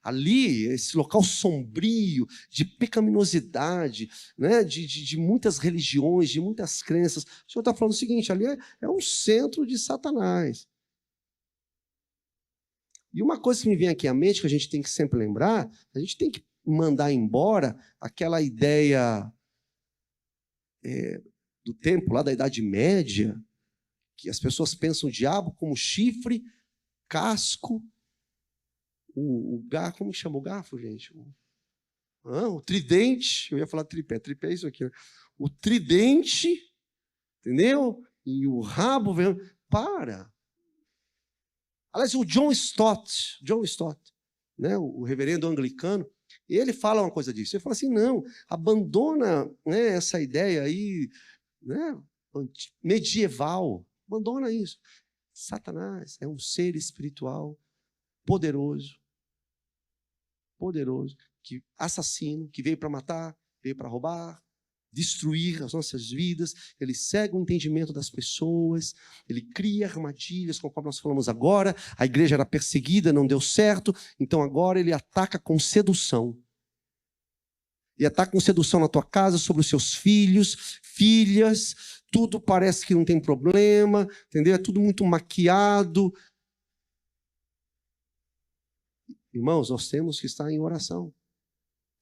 ali, esse local sombrio, de pecaminosidade, né? de muitas religiões, de muitas crenças. O Senhor está falando o seguinte, ali é um centro de Satanás. E uma coisa que me vem aqui à mente, que a gente tem que sempre lembrar, a gente tem que mandar embora aquela ideia do tempo, lá da Idade Média, que as pessoas pensam o diabo como chifre, casco, o garfo, como chama o garfo, gente? O tridente, eu ia falar tripé é isso aqui, né? O tridente, entendeu? E o rabo, para. Aliás, o John Stott, né, o reverendo anglicano, ele fala uma coisa disso. Ele fala assim, não, abandona, né, essa ideia aí, né, medieval, abandona isso. Satanás é um ser espiritual poderoso, que assassino, que veio para matar, veio para roubar, destruir as nossas vidas, ele cega o entendimento das pessoas, ele cria armadilhas, conforme nós falamos agora, a igreja era perseguida, não deu certo, então agora ele ataca com sedução. E ataca com sedução na tua casa, sobre os seus filhos, filhas, tudo parece que não tem problema, entendeu? É tudo muito maquiado. Irmãos, nós temos que estar em oração.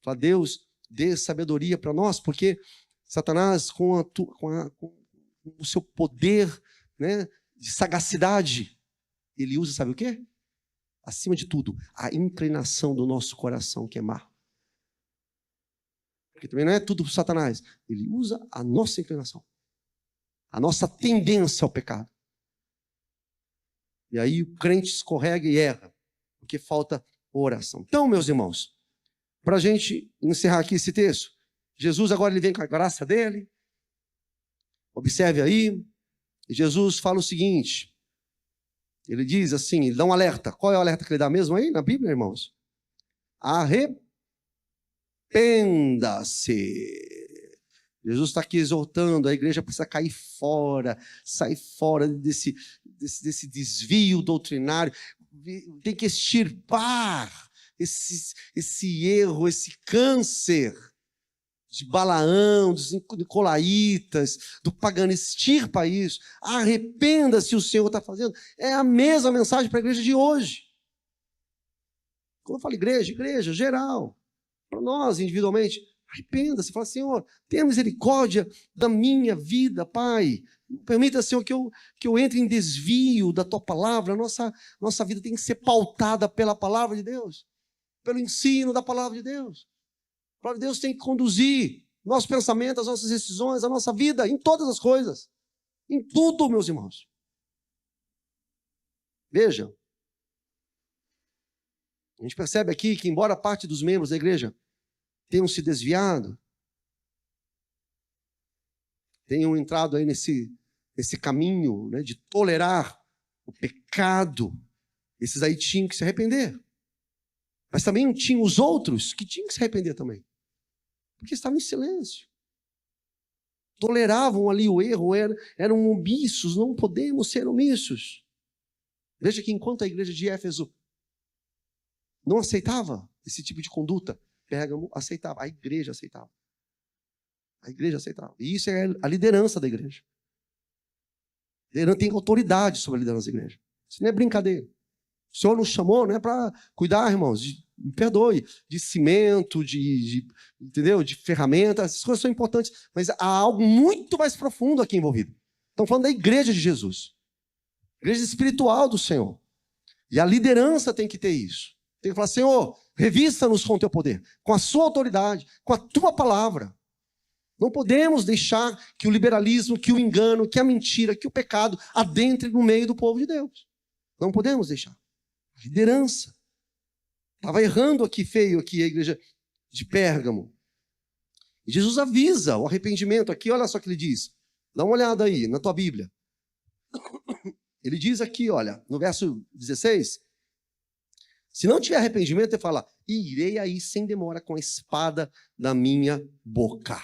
Fala, Deus, dê sabedoria para nós, porque Satanás, com o seu poder, né, de sagacidade, ele usa, sabe o quê? Acima de tudo, a inclinação do nosso coração, que é má. Porque também não é tudo para Satanás. Ele usa a nossa inclinação, a nossa tendência ao pecado. E aí o crente escorrega e erra, porque falta oração. Então, meus irmãos, para a gente encerrar aqui esse texto, Jesus agora ele vem com a graça dele. Observe aí. Jesus fala o seguinte. Ele diz assim, ele dá um alerta. Qual é o alerta que ele dá mesmo aí na Bíblia, irmãos? Arrependa-se. Jesus está aqui exortando, a igreja precisa cair fora, sair fora desse desvio doutrinário. Tem que extirpar esse erro, esse câncer de Balaão, dos nicolaítas, do paganismo. Extirpa isso. Arrependa-se, o Senhor está fazendo. É a mesma mensagem para a igreja de hoje. Quando eu falo igreja geral, para nós individualmente, arrependa-se. Fala, Senhor, tenha misericórdia da minha vida, Pai. Permita, Senhor, que eu entre em desvio da Tua palavra. Nossa vida tem que ser pautada pela palavra de Deus, pelo ensino da palavra de Deus. A palavra de Deus tem que conduzir nossos pensamentos, as nossas decisões, a nossa vida, em todas as coisas. Em tudo, meus irmãos. Veja. A gente percebe aqui que, embora parte dos membros da igreja tenham se desviado, tenham entrado aí nesse caminho, né, de tolerar o pecado, esses aí tinham que se arrepender. Mas também tinham os outros que tinham que se arrepender também. Porque estavam em silêncio. Toleravam ali o erro, eram omissos, não podemos ser omissos. Veja que enquanto a igreja de Éfeso não aceitava esse tipo de conduta, Pérgamo aceitava, a igreja aceitava. A igreja aceitava. E isso é a liderança da igreja. Ele não tem autoridade sobre a liderança da igreja. Isso não é brincadeira. O Senhor nos chamou, não é para cuidar, irmãos, me perdoe, de cimento, entendeu? De ferramentas, essas coisas são importantes, mas há algo muito mais profundo aqui envolvido. Estamos falando da igreja de Jesus, igreja espiritual do Senhor. E a liderança tem que ter isso. Tem que falar, Senhor, revista-nos com o teu poder, com a sua autoridade, com a tua palavra. Não podemos deixar que o liberalismo, que o engano, que a mentira, que o pecado adentre no meio do povo de Deus. Não podemos deixar. Liderança. Estava errando aqui feio aqui a igreja de Pérgamo. E Jesus avisa o arrependimento aqui, olha só o que ele diz. Dá uma olhada aí na tua Bíblia. Ele diz aqui, olha, no verso 16, se não tiver arrependimento, ele fala, irei aí sem demora com a espada da minha boca.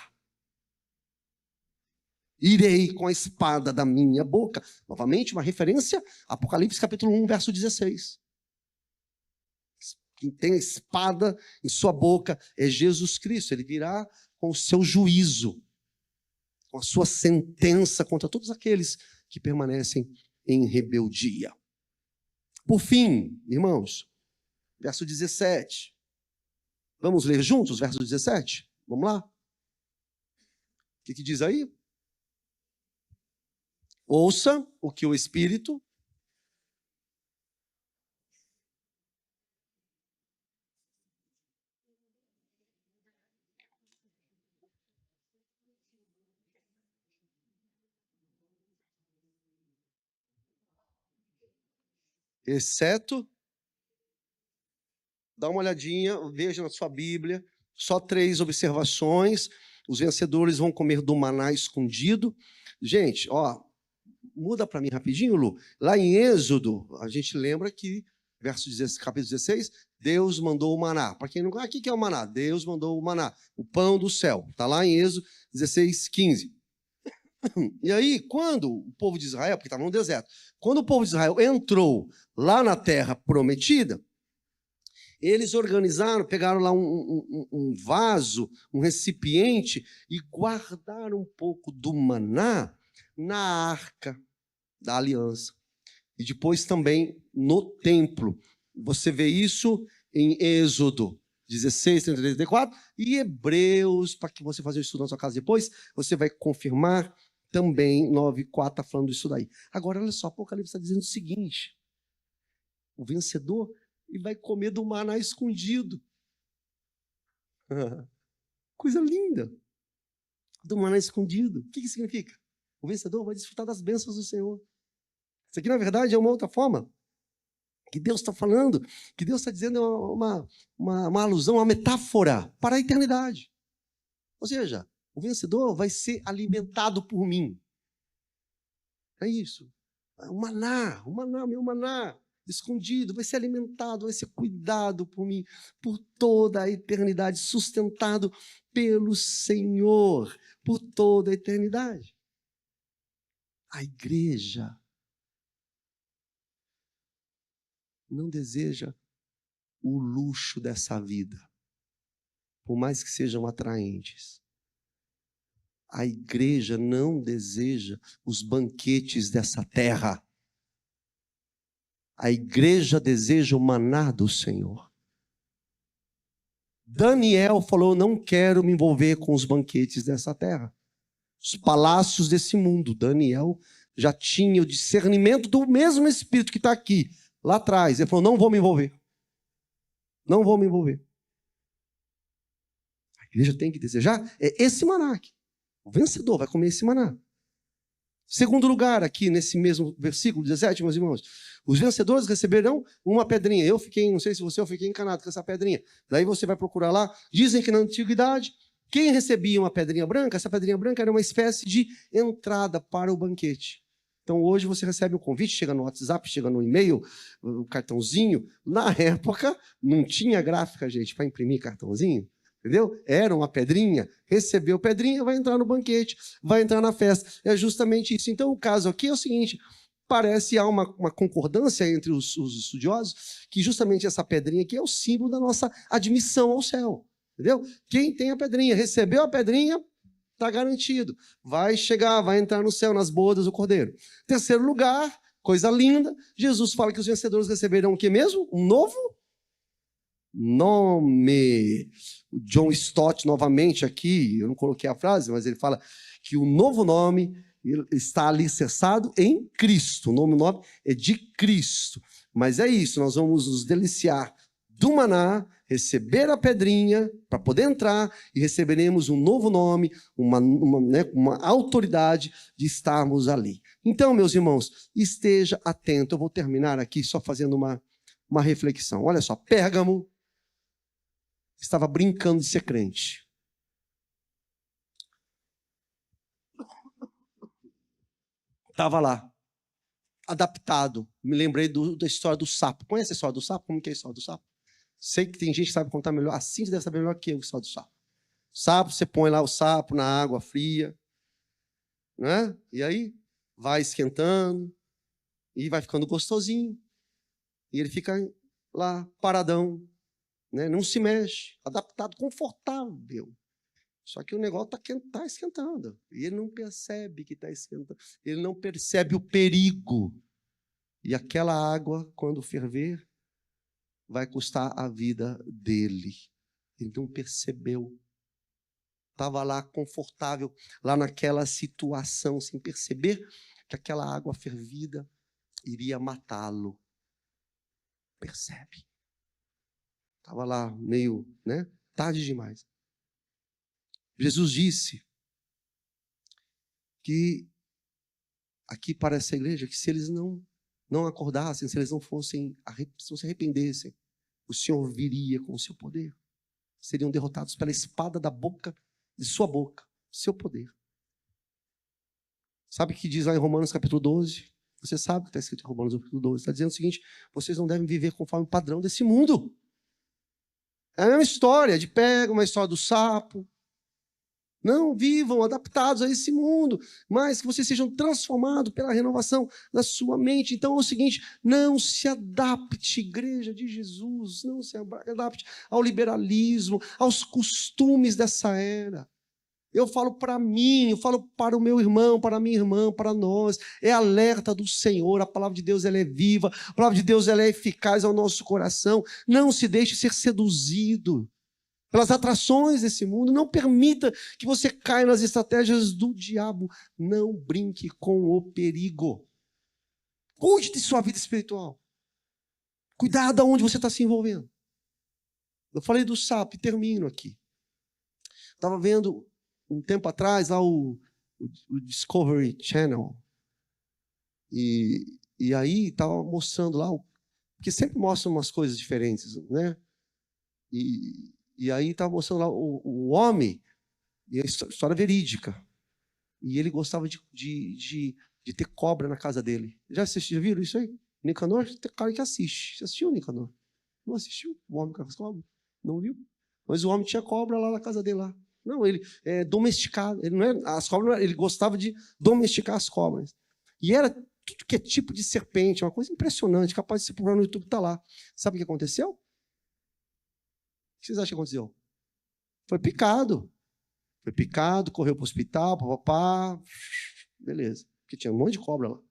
Irei com a espada da minha boca. Novamente, uma referência, Apocalipse capítulo 1, verso 16. Quem tem a espada em sua boca é Jesus Cristo. Ele virá com o seu juízo, com a sua sentença contra todos aqueles que permanecem em rebeldia. Por fim, irmãos, verso 17. Vamos ler juntos, verso 17? Vamos lá? O que diz aí? Ouça o que o Espírito exceto, dá uma olhadinha, veja na sua Bíblia, só 3 observações. Os vencedores vão comer do maná escondido. Gente, ó, muda para mim rapidinho, Lu. Lá em Êxodo, a gente lembra que, capítulo 16, Deus mandou o maná. Para quem não... o que é o maná? Deus mandou o maná, o pão do céu. Está lá em Êxodo 16, 15. E aí, quando o povo de Israel, porque estava no deserto, quando o povo de Israel entrou lá na terra prometida, eles organizaram, pegaram lá um vaso, um recipiente e guardaram um pouco do maná na arca da aliança. E depois também no templo. Você vê isso em Êxodo 16, 33, 34 e Hebreus, para que você faça o estudo na sua casa depois, você vai confirmar também 9:4 está falando isso daí. Agora, olha só, Apocalipse está dizendo o seguinte, o vencedor ele vai comer do maná escondido. Coisa linda. Do maná escondido. O que significa? O vencedor vai desfrutar das bênçãos do Senhor. Isso aqui, na verdade, é uma outra forma que Deus está falando, que Deus está dizendo uma alusão, uma metáfora para a eternidade. Ou seja, o vencedor vai ser alimentado por mim. É isso. O maná, meu maná, escondido, vai ser alimentado, vai ser cuidado por mim, por toda a eternidade, sustentado pelo Senhor, por toda a eternidade. A igreja não deseja o luxo dessa vida, por mais que sejam atraentes. A igreja não deseja os banquetes dessa terra. A igreja deseja o maná do Senhor. Daniel falou, não quero me envolver com os banquetes dessa terra. Os palácios desse mundo. Daniel já tinha o discernimento do mesmo Espírito que está aqui, lá atrás. Ele falou, não vou me envolver. Não vou me envolver. A igreja tem que desejar esse maná aqui. O vencedor vai comer esse maná. Segundo lugar, aqui nesse mesmo versículo 17, meus irmãos, os vencedores receberão uma pedrinha. Eu fiquei, não sei se você, eu fiquei encanado com essa pedrinha. Daí você vai procurar lá. Dizem que na antiguidade, quem recebia uma pedrinha branca, essa pedrinha branca era uma espécie de entrada para o banquete. Então hoje você recebe um convite, chega no WhatsApp, chega no e-mail, o cartãozinho. Na época, não tinha gráfica, gente, para imprimir cartãozinho. Entendeu? Era uma pedrinha, recebeu pedrinha, vai entrar no banquete, vai entrar na festa. É justamente isso. Então, o caso aqui é o seguinte, parece há uma concordância entre os estudiosos, que justamente essa pedrinha aqui é o símbolo da nossa admissão ao céu. Entendeu? Quem tem a pedrinha, recebeu a pedrinha, está garantido. Vai chegar, vai entrar no céu, nas bodas do Cordeiro. Terceiro lugar, coisa linda, Jesus fala que os vencedores receberão o que mesmo? Um novo nome. O John Stott, novamente aqui, eu não coloquei a frase, mas ele fala que o novo nome está alicerçado em Cristo. O nome é de Cristo. Mas é isso, nós vamos nos deliciar do maná, receber a pedrinha para poder entrar e receberemos um novo nome, uma autoridade de estarmos ali. Então, meus irmãos, esteja atento. Eu vou terminar aqui só fazendo uma reflexão. Olha só, Pérgamo estava brincando de ser crente. Estava lá, adaptado. Me lembrei da história do sapo. Conhece a história do sapo? Como que é a história do sapo? Sei que tem gente que sabe contar melhor. Assim você deve saber melhor que eu a história do sapo. Sapo, você põe lá o sapo na água fria, né? E aí vai esquentando e vai ficando gostosinho. E ele fica lá paradão, né? Não se mexe, adaptado, confortável. Só que o negócio está esquentando. E ele não percebe que está esquentando. Ele não percebe o perigo. E aquela água, quando ferver, vai custar a vida dele. Ele não percebeu. Estava lá confortável, lá naquela situação, sem perceber que aquela água fervida iria matá-lo. Percebe? Estava lá meio, né? Tarde demais. Jesus disse que aqui para essa igreja, que se eles não acordassem, se eles não se arrependessem, o Senhor viria com o seu poder. Seriam derrotados pela espada de sua boca, seu poder. Sabe o que diz lá em Romanos capítulo 12? Você sabe o que está escrito em Romanos capítulo 12. Está dizendo o seguinte: vocês não devem viver conforme o padrão desse mundo. É a mesma história de Pérgamo, uma história do sapo. Não vivam adaptados a esse mundo, mas que vocês sejam transformados pela renovação da sua mente. Então é o seguinte: não se adapte, igreja de Jesus, não se adapte ao liberalismo, aos costumes dessa era. Eu falo para mim, eu falo para o meu irmão, para a minha irmã, para nós. É alerta do Senhor, a palavra de Deus ela é viva, a palavra de Deus ela é eficaz ao nosso coração. Não se deixe ser seduzido pelas atrações desse mundo. Não permita que você caia nas estratégias do diabo. Não brinque com o perigo. Cuide de sua vida espiritual. Cuidado aonde você está se envolvendo. Eu falei do sapo e termino aqui. Estava vendo um tempo atrás lá o Discovery Channel. E aí estava mostrando lá, porque sempre mostram umas coisas diferentes, né? E aí estava mostrando lá o homem, e a história verídica. E ele gostava de ter cobra na casa dele. Já viram isso aí? Nicanor tem cara que assiste. Você assistiu, Nicanor? Não assistiu? O homem com as cobras? Não viu? Mas o homem tinha cobra lá na casa dele lá. Não, ele é domesticado. Ele não é, as cobras, ele gostava de domesticar as cobras. E era tudo que é tipo de serpente, uma coisa impressionante, capaz de se procurar no YouTube, está lá. Sabe o que aconteceu? O que vocês acham que aconteceu? Foi picado. Foi picado, correu para o hospital, papapá. Beleza. Porque tinha um monte de cobra lá.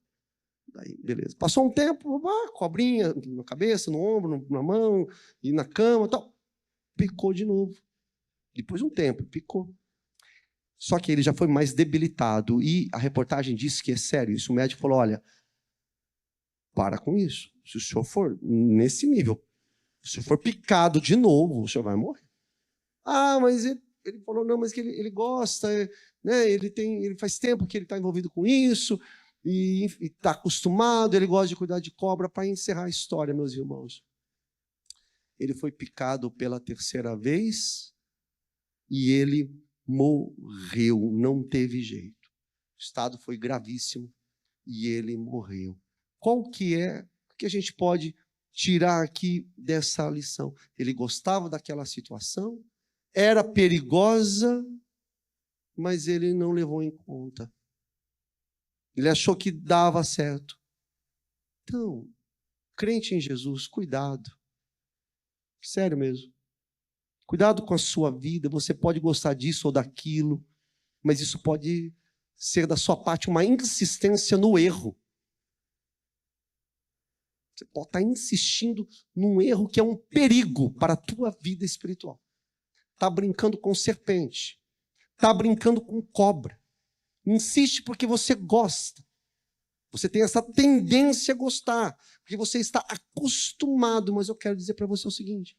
Daí, beleza. Passou um tempo, cobrinha na cabeça, no ombro, na mão, e na cama, tal. Picou de novo. Depois de um tempo, picou. Só que ele já foi mais debilitado. E a reportagem disse que é sério isso. O médico falou: olha, para com isso. Se o senhor for nesse nível, se o senhor for picado de novo, o senhor vai morrer. Ah, mas ele falou: não, mas que ele gosta, né? Ele faz tempo que ele está envolvido com isso, e está acostumado, ele gosta de cuidar de cobra. Para encerrar a história, meus irmãos, ele foi picado pela terceira vez, e ele morreu, não teve jeito. O estado foi gravíssimo e ele morreu. Qual que é o que a gente pode tirar aqui dessa lição? Ele gostava daquela situação, era perigosa, mas ele não levou em conta. Ele achou que dava certo. Então, crente em Jesus, cuidado. Sério mesmo. Cuidado com a sua vida, você pode gostar disso ou daquilo, mas isso pode ser da sua parte uma insistência no erro. Você pode estar insistindo num erro que é um perigo para a tua vida espiritual. Está brincando com serpente. Está brincando com cobra. Insiste porque você gosta. Você tem essa tendência a gostar, porque você está acostumado. Mas eu quero dizer para você o seguinte: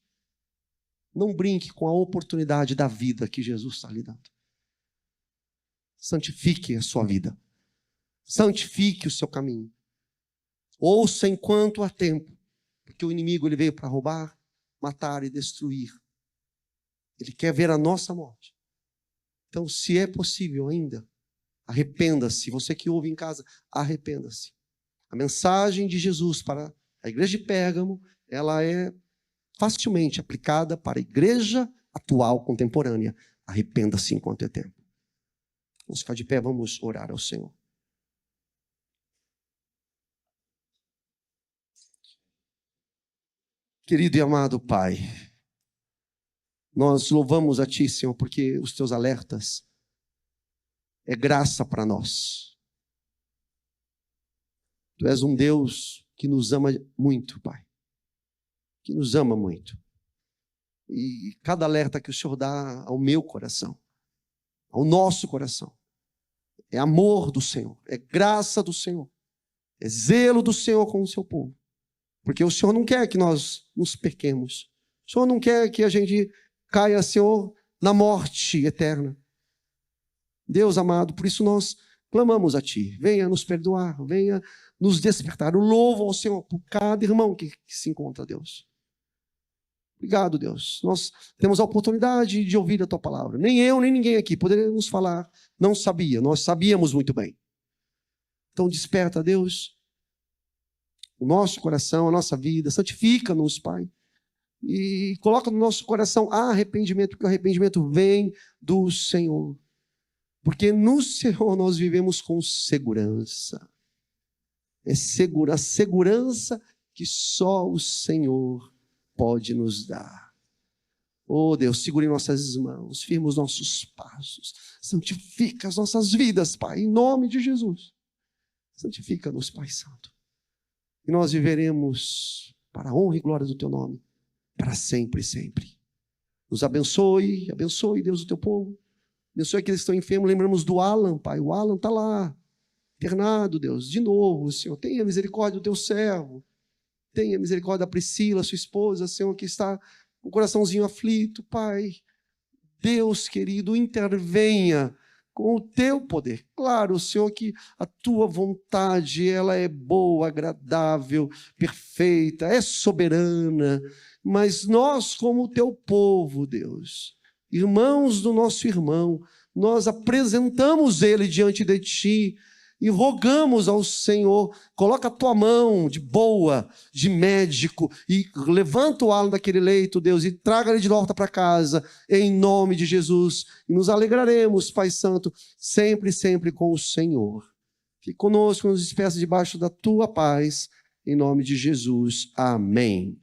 não brinque com a oportunidade da vida que Jesus está lhe dando. Santifique a sua vida. Santifique o seu caminho. Ouça enquanto há tempo, porque o inimigo ele veio para roubar, matar e destruir. Ele quer ver a nossa morte. Então, se é possível ainda, arrependa-se. Você que ouve em casa, arrependa-se. A mensagem de Jesus para a igreja de Pérgamo, ela é facilmente aplicada para a igreja atual, contemporânea. Arrependa-se enquanto é tempo. Vamos ficar de pé, vamos orar ao Senhor. Querido e amado Pai, nós louvamos a Ti, Senhor, porque os Teus alertas é graça para nós. Tu és um Deus que nos ama muito, Pai. Que nos ama muito. E cada alerta que o Senhor dá ao meu coração, ao nosso coração, é amor do Senhor, é graça do Senhor, é zelo do Senhor com o seu povo. Porque o Senhor não quer que nós nos perquemos. O Senhor não quer que a gente caia, Senhor, na morte eterna. Deus amado, por isso nós clamamos a Ti. Venha nos perdoar, venha nos despertar. Eu louvo ao Senhor por cada irmão que se encontra, Deus. Obrigado, Deus. Nós temos a oportunidade de ouvir a Tua palavra. Nem eu, nem ninguém aqui poderíamos falar. Não sabia, nós sabíamos muito bem. Então desperta, Deus, o nosso coração, a nossa vida. Santifica-nos, Pai. E coloca no nosso coração arrependimento, porque o arrependimento vem do Senhor. Porque no Senhor nós vivemos com segurança. É segura, a segurança que só o Senhor pode nos dar. Oh Deus, segure em nossas mãos, firma os nossos passos, santifica as nossas vidas, Pai, em nome de Jesus. Santifica-nos, Pai Santo. E nós viveremos para a honra e glória do Teu nome, para sempre e sempre. Nos abençoe, abençoe, Deus, o Teu povo. Abençoe aqueles que estão enfermos. Lembramos do Alan, Pai. O Alan está lá, internado, Deus. De novo, Senhor, tenha misericórdia do Teu servo. Tenha misericórdia da Priscila, sua esposa, Senhor, que está com o coraçãozinho aflito, Pai. Deus querido, intervenha com o Teu poder. Claro, Senhor, que a Tua vontade, ela é boa, agradável, perfeita, é soberana. Mas nós, como o Teu povo, Deus, irmãos do nosso irmão, nós apresentamos ele diante de Ti e rogamos ao Senhor, coloca a Tua mão de boa, de médico, e levanta o Alan daquele leito, Deus, e traga ele de volta para casa, em nome de Jesus. E nos alegraremos, Pai Santo, sempre, sempre com o Senhor. Fique conosco, nos despeça debaixo da Tua paz, em nome de Jesus. Amém.